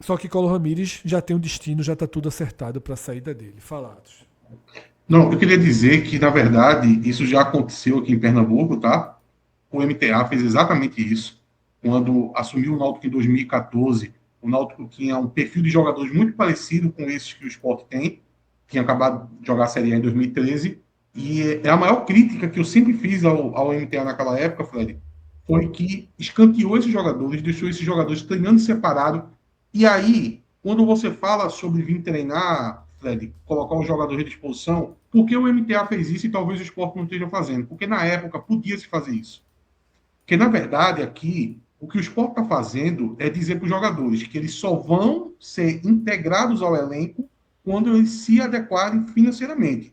Só que Colo Ramires já tem um destino, já está tudo acertado para a saída dele. Falados. Não, eu queria dizer que, na verdade, isso já aconteceu aqui em Pernambuco, tá? O MTA fez exatamente isso. Quando assumiu o Náutico em 2014, o Náutico tinha um perfil de jogadores muito parecido com esses que o Sport tem. Tinha acabado de jogar a Série A em 2013. E a maior crítica que eu sempre fiz ao MTA naquela época, Fred, foi que escanteou esses jogadores, deixou esses jogadores treinando separado. E aí, quando você fala sobre vir treinar, Fred, colocar os jogadores à disposição, por que o MTA fez isso e talvez o Sport não esteja fazendo? Porque na época podia se fazer isso. Porque, na verdade, aqui, o que o Sport está fazendo é dizer para os jogadores que eles só vão ser integrados ao elenco quando eles se adequarem financeiramente.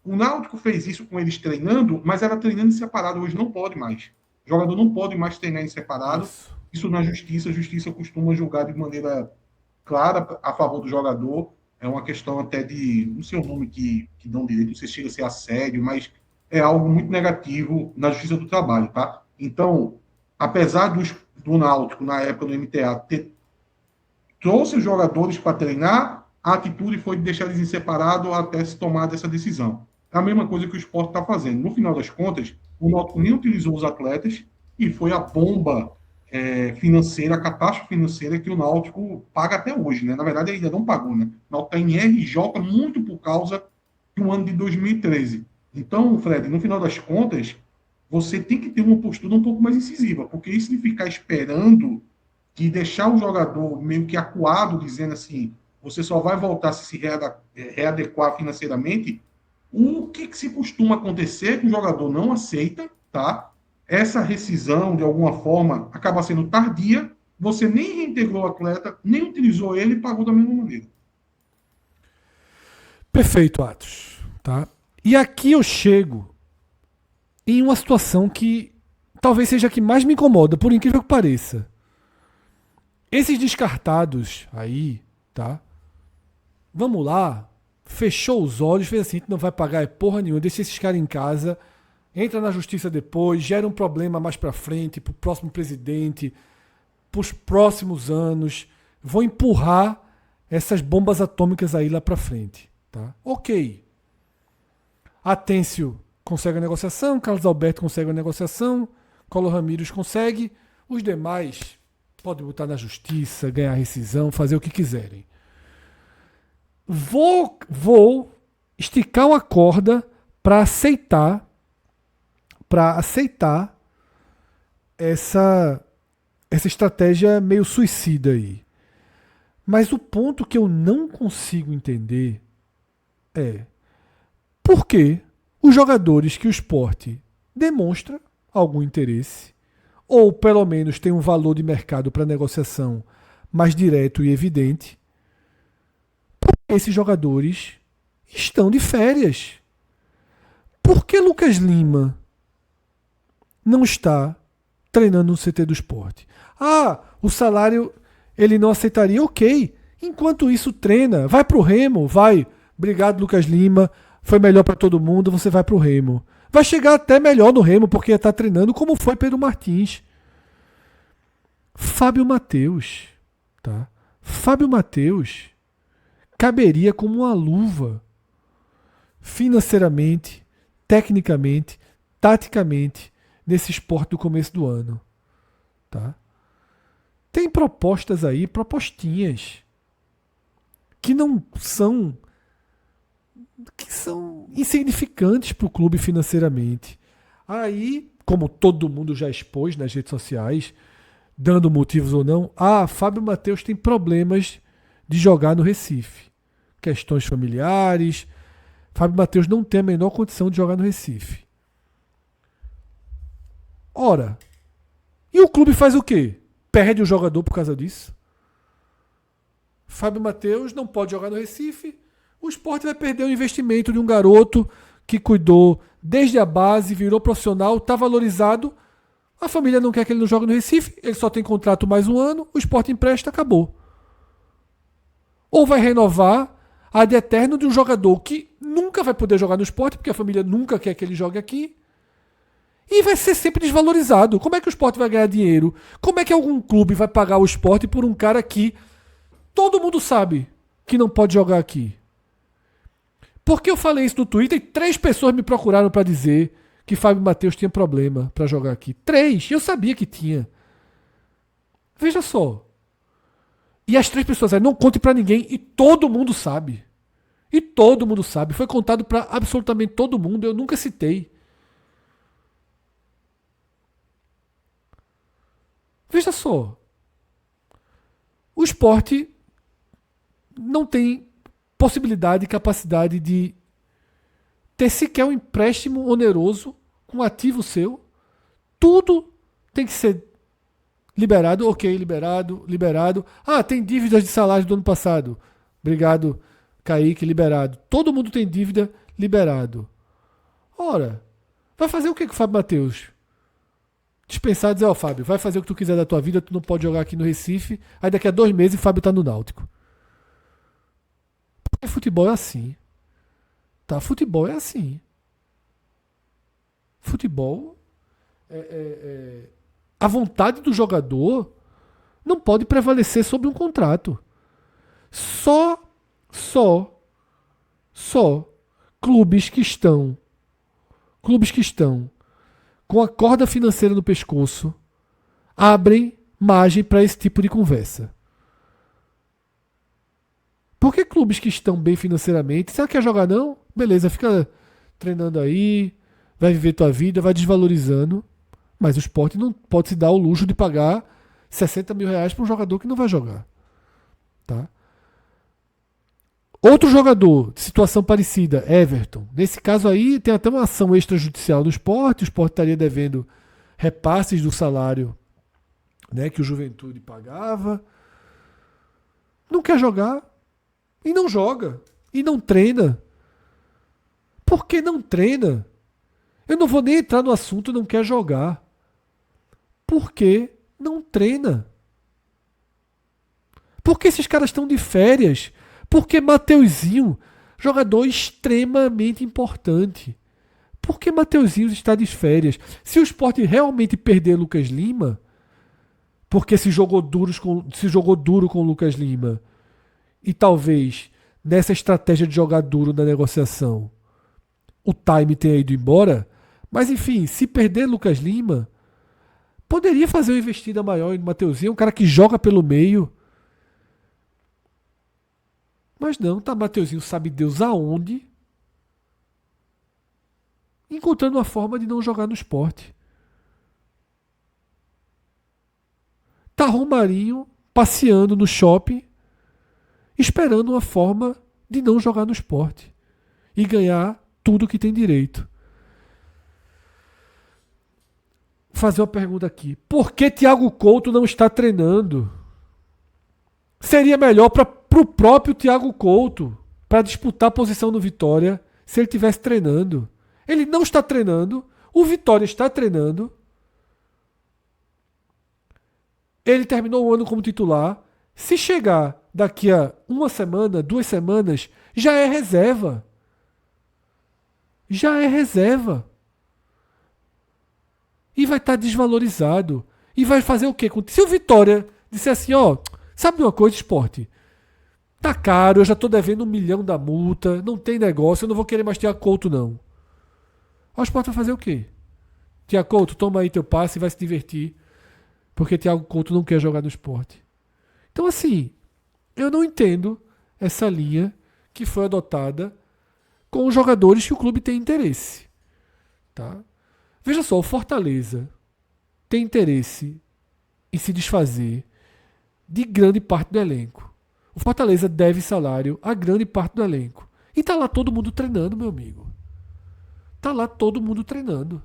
O Náutico fez isso com eles treinando, mas era treinando em separado. Hoje não pode mais. O jogador não pode mais treinar em separado. Isso na justiça, a justiça costuma julgar de maneira clara a favor do jogador. É uma questão até de, não sei o nome que dão direito, não sei se chega a ser assédio, mas é algo muito negativo na justiça do trabalho, tá? Então, apesar do Náutico, na época do MTA, trouxe os jogadores para treinar, a atitude foi de deixar eles em separado até se tomar essa decisão. É a mesma coisa que o Sport está fazendo. No final das contas, o Náutico nem utilizou os atletas e foi a bomba financeira, a catástrofe financeira que o Náutico paga até hoje, né? Na verdade, ainda não pagou, né? O Náutico está em RJ muito por causa do ano de 2013. Então, Fred, no final das contas, você tem que ter uma postura um pouco mais incisiva, porque isso de ficar esperando de deixar o jogador meio que acuado, dizendo assim, você só vai voltar se readequar financeiramente, o que se costuma acontecer que o jogador não aceita, tá? Essa rescisão, de alguma forma, acaba sendo tardia, você nem reintegrou o atleta, nem utilizou ele e pagou da mesma maneira. Perfeito, Atos. Tá? E aqui eu chego em uma situação que talvez seja a que mais me incomoda, por incrível que pareça. Esses descartados aí, tá? Vamos lá, fechou os olhos, fez assim, não vai pagar porra nenhuma, deixa esses caras em casa, entra na justiça depois, gera um problema mais pra frente, pro próximo presidente, pros próximos anos, vão empurrar essas bombas atômicas aí lá pra frente, tá? Ok. Atêncio consegue a negociação, Carlos Alberto consegue a negociação, Collor Ramírez consegue, os demais podem botar na justiça, ganhar rescisão, fazer o que quiserem. Vou esticar uma corda para aceitar essa estratégia meio suicida aí. Mas o ponto que eu não consigo entender é por que os jogadores que o Sport demonstra algum interesse, ou pelo menos tem um valor de mercado para negociação mais direto e evidente, esses jogadores estão de férias. Por que Lucas Lima não está treinando no CT do Sport? Ah, o salário ele não aceitaria, ok. Enquanto isso treina, vai pro Remo, vai. Obrigado, Lucas Lima, foi melhor para todo mundo, você vai pro Remo. Vai chegar até melhor no Remo, porque está treinando como foi Pedro Martins. Fábio Matheus, tá? Fábio Matheus caberia como uma luva financeiramente, tecnicamente, taticamente nesse Sport do começo do ano, tá? Tem propostas aí, propostinhas que não são insignificantes para o clube financeiramente. Aí, como todo mundo já expôs nas redes sociais, dando motivos ou não, Fábio Matheus tem problemas de jogar no Recife. Questões familiares. Fábio Matheus não tem a menor condição de jogar no Recife. Ora, e o clube faz o quê? Perde o jogador por causa disso? Fábio Matheus não pode jogar no Recife. O Sport vai perder o investimento de um garoto que cuidou desde a base, virou profissional, está valorizado. A família não quer que ele não jogue no Recife, ele só tem contrato mais um ano, o Sport empresta, acabou. Ou vai renovar ad eterno de um jogador que nunca vai poder jogar no Sport, porque a família nunca quer que ele jogue aqui, e vai ser sempre desvalorizado. Como é que o Sport vai ganhar dinheiro? Como é que algum clube vai pagar o Sport por um cara que todo mundo sabe que não pode jogar aqui? Porque eu falei isso no Twitter e 3 pessoas me procuraram para dizer que Fábio Matheus tinha problema para jogar aqui. 3, eu sabia que tinha. Veja só. E as 3 pessoas não conte para ninguém e todo mundo sabe. E todo mundo sabe. Foi contado para absolutamente todo mundo. Eu nunca citei. Veja só. O Sport não tem possibilidade e capacidade de ter sequer um empréstimo oneroso com um ativo seu. Tudo tem que ser liberado. Ok, liberado. Ah, tem dívidas de salário do ano passado. Obrigado, Kaique, liberado. Todo mundo tem dívida, liberado. Ora, vai fazer o que com o Fábio Matheus? Dispensar e dizer, Fábio, vai fazer o que tu quiser da tua vida, tu não pode jogar aqui no Recife, aí daqui a 2 meses o Fábio tá no Náutico. Porque futebol é assim. Tá? Futebol é assim. Futebol a vontade do jogador não pode prevalecer sobre um contrato. Só clubes que estão com a corda financeira no pescoço abrem margem para esse tipo de conversa. Porque clubes que estão bem financeiramente, você não quer jogar não? Beleza, fica treinando aí, vai viver tua vida, vai desvalorizando. Mas o Sport não pode se dar o luxo de pagar 60 mil reais para um jogador que não vai jogar. Tá? Outro jogador de situação parecida, Everton. Nesse caso aí, tem até uma ação extrajudicial do Sport. O Sport estaria devendo repasses do salário, né, que o Juventude pagava. Não quer jogar. E não joga. E não treina. Por que não treina? Eu não vou nem entrar no assunto, não quer jogar. Por que não treina? Por que esses caras estão de férias? Porque Mateuzinho, jogador extremamente importante. Por que Mateuzinho está de férias? Se o Sport realmente perder Lucas Lima, porque se jogou duro com o Lucas Lima, e talvez nessa estratégia de jogar duro na negociação, o time tenha ido embora, mas enfim, se perder Lucas Lima, poderia fazer uma investida maior no Mateuzinho, um cara que joga pelo meio. Mas não, tá Mateuzinho sabe Deus aonde, encontrando uma forma de não jogar no Sport. Tá Romarinho passeando no shopping, esperando uma forma de não jogar no Sport e ganhar tudo que tem direito. Vou fazer uma pergunta aqui. Por que Thiago Couto não está treinando? Seria melhor para o próprio Thiago Couto, para disputar a posição no Vitória, se ele estivesse treinando. Ele não está treinando, o Vitória está treinando. Ele terminou o ano como titular. Se chegar daqui a 1 semana, 2 semanas, já é reserva. Já é reserva. E vai estar desvalorizado. E vai fazer o quê? Se o Vitória disser assim, sabe uma coisa, Sport? Tá caro, eu já tô devendo 1 milhão da multa, não tem negócio, eu não vou querer mais Thiago Couto, não. O Sport vai fazer o quê? Thiago Couto, toma aí teu passe e vai se divertir. Porque Thiago Couto não quer jogar no Sport. Então, assim, eu não entendo essa linha que foi adotada com os jogadores que o clube tem interesse. Tá? Veja só, o Fortaleza tem interesse em se desfazer de grande parte do elenco. O Fortaleza deve salário a grande parte do elenco. E tá lá todo mundo treinando, meu amigo. Tá lá todo mundo treinando.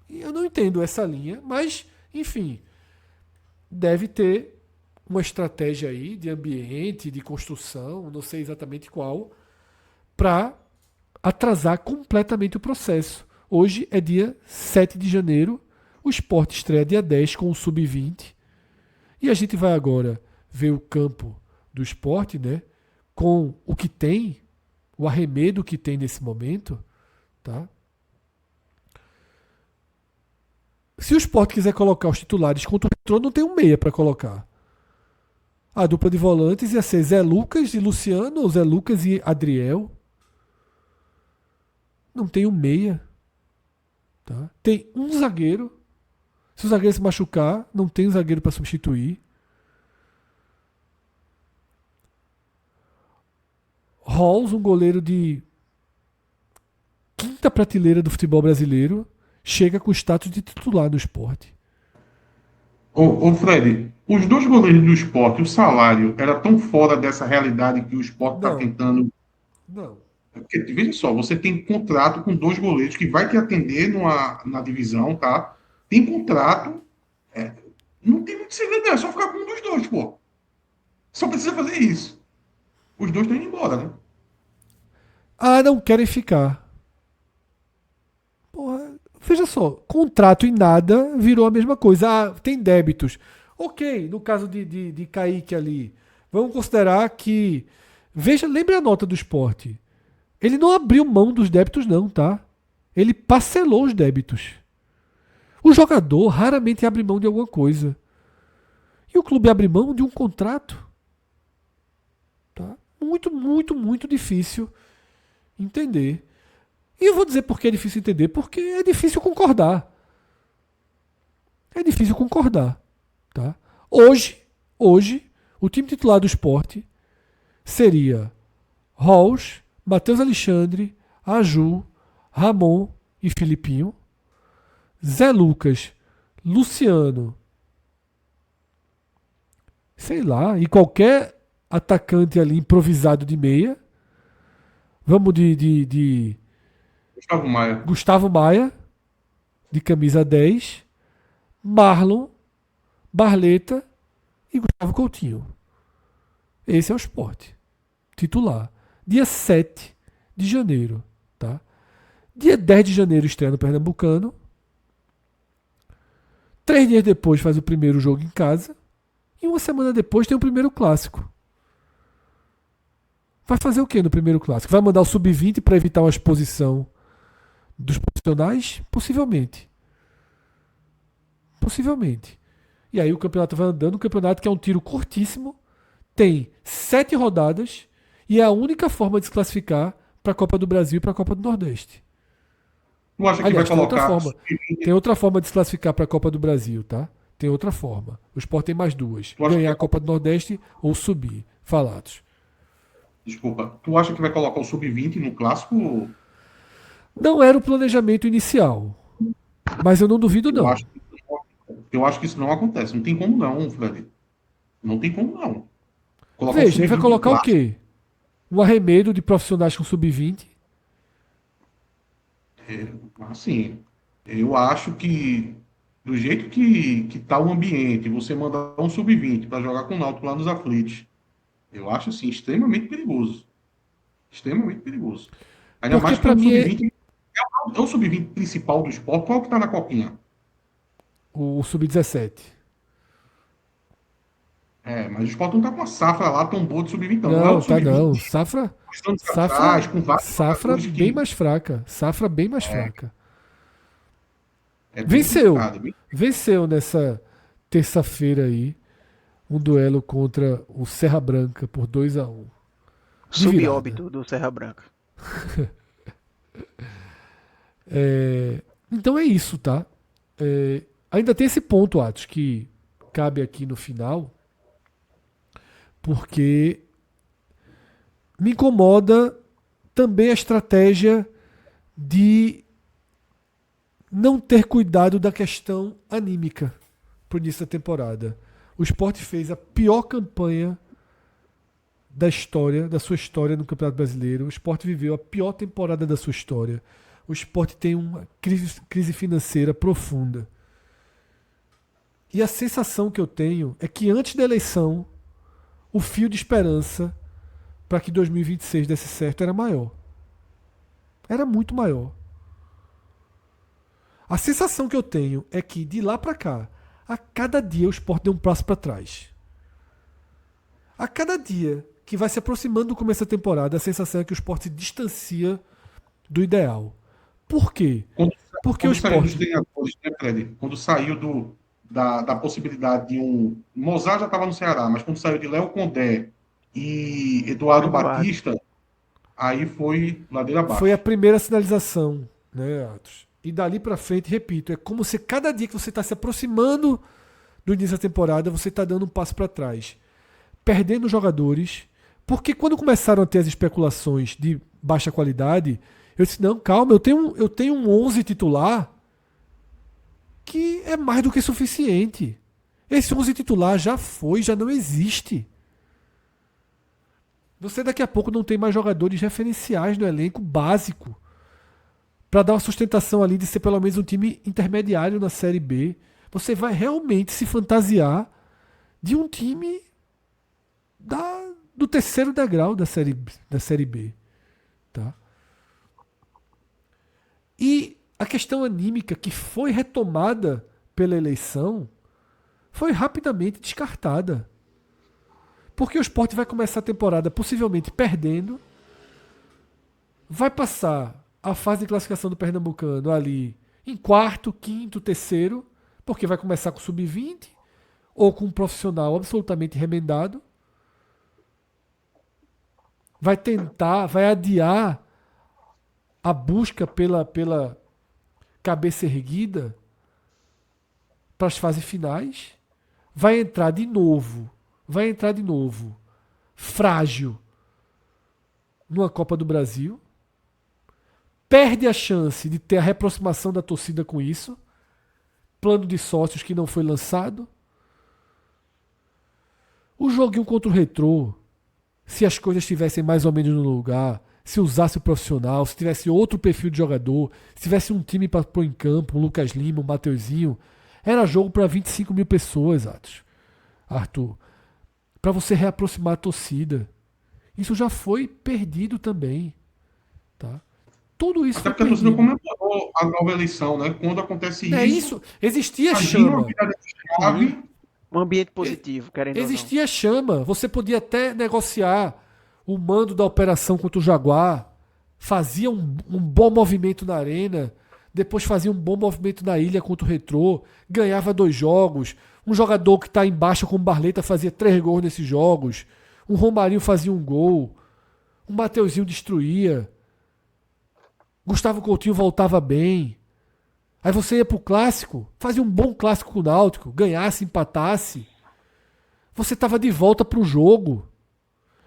E eu não entendo essa linha, mas, enfim, deve ter uma estratégia aí de ambiente, de construção, não sei exatamente qual, para atrasar completamente o processo. Hoje é dia 7 de janeiro, o Sport estreia dia 10 com o Sub-20, e a gente vai agora ver o campo do Sport, né, com o que tem, o arremedo que tem nesse momento, tá? Se o Sport quiser colocar os titulares contra o Retrô, não tem um meia para colocar. A dupla de volantes ia ser Zé Lucas e Luciano, ou Zé Lucas e Adriel. Não tem um meia. Tá? Tem um zagueiro. Se o zagueiro se machucar, não tem um zagueiro para substituir. Halls, um goleiro de quinta prateleira do futebol brasileiro, chega com status de titular no Sport. Ô Fred, os dois goleiros do Sport, o salário era tão fora dessa realidade que o Sport está Não. tentando. Não. Porque, veja só, você tem contrato com dois goleiros que vai te atender na divisão, tá? Tem contrato. Não tem muito segredo, é só ficar com um dos dois, pô. Só precisa fazer isso. Os dois estão indo embora, né? Ah, não querem ficar. Porra, veja só, contrato e nada virou a mesma coisa. Ah, tem débitos. Ok, no caso de Kaique ali, vamos considerar que. Veja, lembre a nota do Sport. Ele não abriu mão dos débitos, não, tá? Ele parcelou os débitos. O jogador raramente abre mão de alguma coisa. E o clube abre mão de um contrato. Tá? Muito, muito, muito difícil entender. E eu vou dizer por que é difícil entender. Porque é difícil concordar. É difícil concordar. Tá? Hoje, o time titular do Sport seria Halls, Matheus Alexandre, Aju, Ramon e Filipinho. Zé Lucas, Luciano, sei lá, e qualquer atacante ali improvisado de meia. Vamos de Gustavo Maia. Gustavo Maia, de camisa 10, Marlon, Barleta e Gustavo Coutinho. Esse é o Sport titular. Dia 7 de janeiro. Tá? Dia 10 de janeiro estreia no Pernambucano. 3 dias depois faz o primeiro jogo em casa. E uma semana depois tem o primeiro clássico. Vai fazer o que no primeiro clássico? Vai mandar o sub-20 para evitar uma exposição dos profissionais? Possivelmente. Possivelmente. E aí o campeonato vai andando. O campeonato que é um tiro curtíssimo. Tem 7 rodadas. E é a única forma de se classificar para a Copa do Brasil e para a Copa do Nordeste. Tu acha que Aliás, vai colocar. tem outra forma de se classificar para a Copa do Brasil, tá? Tem outra forma. O Sport tem mais duas. Tu acha Ganhar que- a Copa do Nordeste ou subir. Falados. Desculpa. Tu acha que vai colocar o sub-20 no clássico? Não era o planejamento inicial. Mas eu não duvido, Eu não. acho que isso não acontece. Não tem como não, Fred. Não tem como não. Colocar Veja, ele vai sub-20 colocar no o quê? Um arremedo de profissionais com sub-20. Assim, eu acho que do jeito que tá o ambiente, você mandar um sub-20 para jogar com o Náutico lá nos aflitos, eu acho assim extremamente perigoso. Extremamente perigoso. Ainda Porque mais que pra o mim sub-20 é o sub-20 principal do esporte. Qual que tá na copinha? o sub-17. Mas o esporte não tá com a safra lá tão boa de sub-20, não. Não, o tá sub-20 não. de Safra, 2 anos safra, atrás, com vários safra jogadores bem que mais fraca. Safra bem mais fraca. é bem Venceu. complicado, bem- Venceu nessa terça-feira aí um duelo contra o Serra Branca por 2-1. De virada. Subóbito do Serra Branca. Então é isso, tá? Ainda tem esse ponto, Atos, que cabe aqui no final, porque me incomoda também a estratégia de não ter cuidado da questão anímica pro início da temporada. O Sport fez a pior campanha da sua história no Campeonato Brasileiro. O Sport viveu a pior temporada da sua história. O Sport tem uma crise financeira profunda. E a sensação que eu tenho é que antes da eleição, o fio de esperança para que 2026 desse certo era maior. Era muito maior. A sensação que eu tenho é que de lá para cá, a cada dia o Sport deu um passo para trás. A cada dia que vai se aproximando do começo da temporada, a sensação é que o Sport se distancia do ideal. Por quê? Porque o Quando saiu dos Sport... treinadores, né, Fred? Quando saiu da possibilidade de um. Mozart já estava no Ceará, mas quando saiu de Léo Condé e Eduardo Batista, aí foi ladeira abaixo. Foi a primeira sinalização, né, Atos? E dali pra frente, repito, é como se cada dia que você está se aproximando do início da temporada, você está dando um passo para trás. Perdendo jogadores, Porque quando começaram a ter as especulações de baixa qualidade, eu disse, não, calma, eu tenho um 11 titular que é mais do que suficiente. Esse 11 titular já foi, já não existe. Você daqui a pouco não tem mais jogadores referenciais no elenco básico para dar uma sustentação ali de ser pelo menos um time intermediário na Série B. Você vai realmente se fantasiar de um time do terceiro degrau da Série B. Tá? E a questão anímica que foi retomada pela eleição foi rapidamente descartada. Porque o Sport vai começar a temporada possivelmente perdendo, vai passar a fase de classificação do Pernambucano ali em quarto, quinto, terceiro, porque vai começar com o sub-20 ou com um profissional absolutamente remendado. Vai tentar, vai adiar a busca pela cabeça erguida para as fases finais. Vai entrar de novo frágil numa Copa do Brasil. Perde a chance de ter a reaproximação da torcida com isso. Plano de sócios que não foi lançado. O joguinho contra o Retrô, se as coisas estivessem mais ou menos no lugar, se usasse o profissional, se tivesse outro perfil de jogador, se tivesse um time para pôr em campo, um Lucas Lima, um Mateuzinho, era jogo para 25 mil pessoas, Arthur. Para você reaproximar a torcida. Isso já foi perdido também. Tá? Tudo isso. Até porque a torcida comemorou a nova eleição, né? Quando acontece isso. Existia chama. Um ambiente positivo, querendo ou não. Existia chama. Você podia até negociar o mando da operação contra o Jaguar. Fazia um bom movimento na arena. Depois fazia um bom movimento na ilha contra o Retrô. Ganhava 2 jogos. Um jogador que está em baixa como Barleta fazia 3 gols nesses jogos. Um Romarinho fazia 1 gol. Um Mateuzinho destruía. Gustavo Coutinho voltava bem. Aí você ia pro clássico, fazia um bom clássico com o Náutico, ganhasse, empatasse. Você estava de volta pro jogo.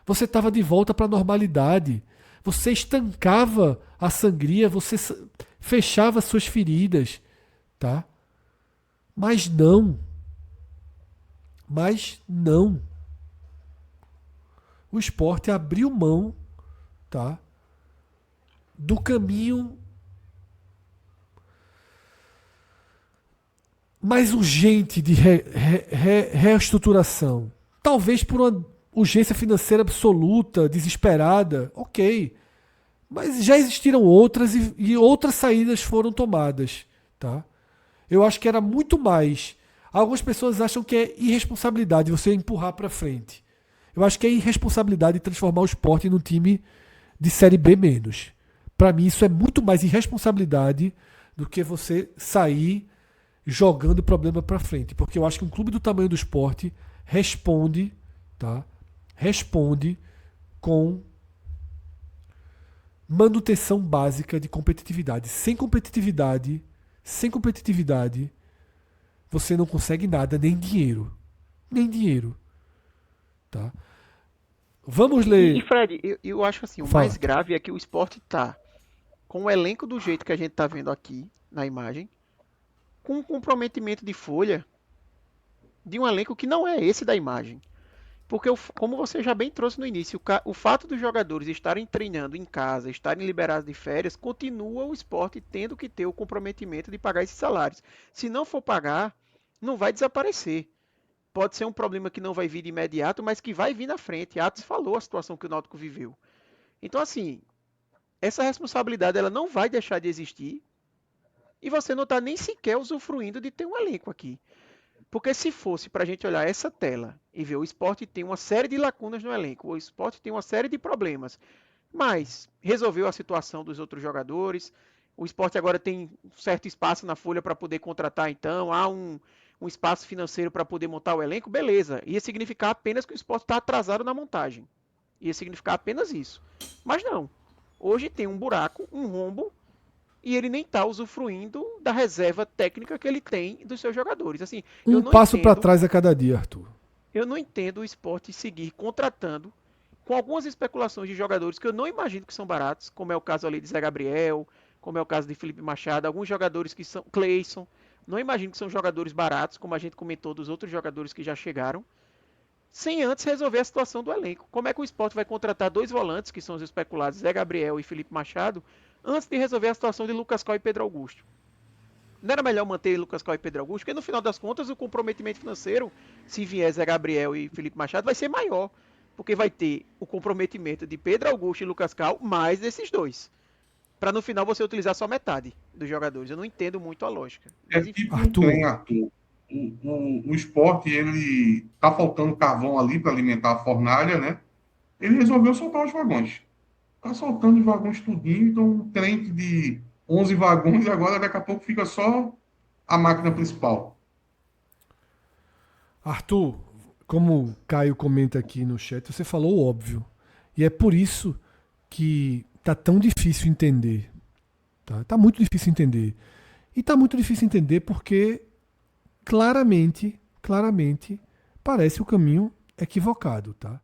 Você estava de volta para a normalidade. Você estancava a sangria, você fechava suas feridas, tá? Mas não. O Sport abriu mão, tá? Do caminho mais urgente de reestruturação. Talvez por uma urgência financeira absoluta, desesperada, ok. Mas já existiram outras e outras saídas foram tomadas. Tá? Eu acho que era muito mais. Algumas pessoas acham que é irresponsabilidade você empurrar para frente. Eu acho que é irresponsabilidade transformar o Sport num time de Série B menos. Para mim, isso é muito mais irresponsabilidade do que você sair jogando o problema para frente. Porque eu acho que um clube do tamanho do Sport responde, tá? Responde com manutenção básica de competitividade. Sem competitividade, você não consegue nada, nem dinheiro. Tá? Vamos ler. E Fred, eu acho assim, o mais grave é que o Sport tá com o elenco do jeito que a gente tá vendo aqui na imagem, com um comprometimento de folha de um elenco que não é esse da imagem. Porque, como você já bem trouxe no início, o fato dos jogadores estarem treinando em casa, estarem liberados de férias, continua o Sport tendo que ter o comprometimento de pagar esses salários. Se não for pagar, não vai desaparecer. Pode ser um problema que não vai vir de imediato, mas que vai vir na frente. Atos falou a situação que o Náutico viveu. Então, assim, essa responsabilidade ela não vai deixar de existir e você não está nem sequer usufruindo de ter um elenco aqui. Porque se fosse para a gente olhar essa tela e ver o Sport tem uma série de lacunas no elenco, o Sport tem uma série de problemas, mas resolveu a situação dos outros jogadores, o Sport agora tem um certo espaço na folha para poder contratar, então há um espaço financeiro para poder montar o elenco, beleza. Ia significar apenas que o Sport está atrasado na montagem. Ia significar apenas isso. Mas não. Hoje tem um buraco, um rombo, e ele nem está usufruindo da reserva técnica que ele tem dos seus jogadores. Assim, um passo para trás a cada dia, Arthur. Eu não entendo o Sport seguir contratando com algumas especulações de jogadores que eu não imagino que são baratos, como é o caso ali de Zé Gabriel, como é o caso de Felipe Machado, alguns jogadores que são Cleison, não imagino que são jogadores baratos, como a gente comentou dos outros jogadores que já chegaram, sem antes resolver a situação do elenco. Como é que o Sport vai contratar 2 volantes, que são os especulados, Zé Gabriel e Felipe Machado, antes de resolver a situação de Lucas Coy e Pedro Augusto? Não era melhor manter Lucas Coy e Pedro Augusto? Porque no final das contas o comprometimento financeiro, se vier Zé Gabriel e Felipe Machado, vai ser maior. Porque vai ter o comprometimento de Pedro Augusto e Lucas Cal mais desses 2. Para no final você utilizar só metade dos jogadores. Eu não entendo muito a lógica. Mas, enfim. Tipo um trem, Arthur. O Sport, ele tá faltando carvão ali para alimentar a fornalha, né? Ele resolveu soltar os vagões. Tá soltando os vagões tudinho, então um trem de 11 vagões, agora daqui a pouco fica só a máquina principal. Arthur, como o Caio comenta aqui no chat, você falou o óbvio. E é por isso que tá tão difícil entender. Tá muito difícil entender. E tá muito difícil entender porque claramente parece o caminho equivocado, tá?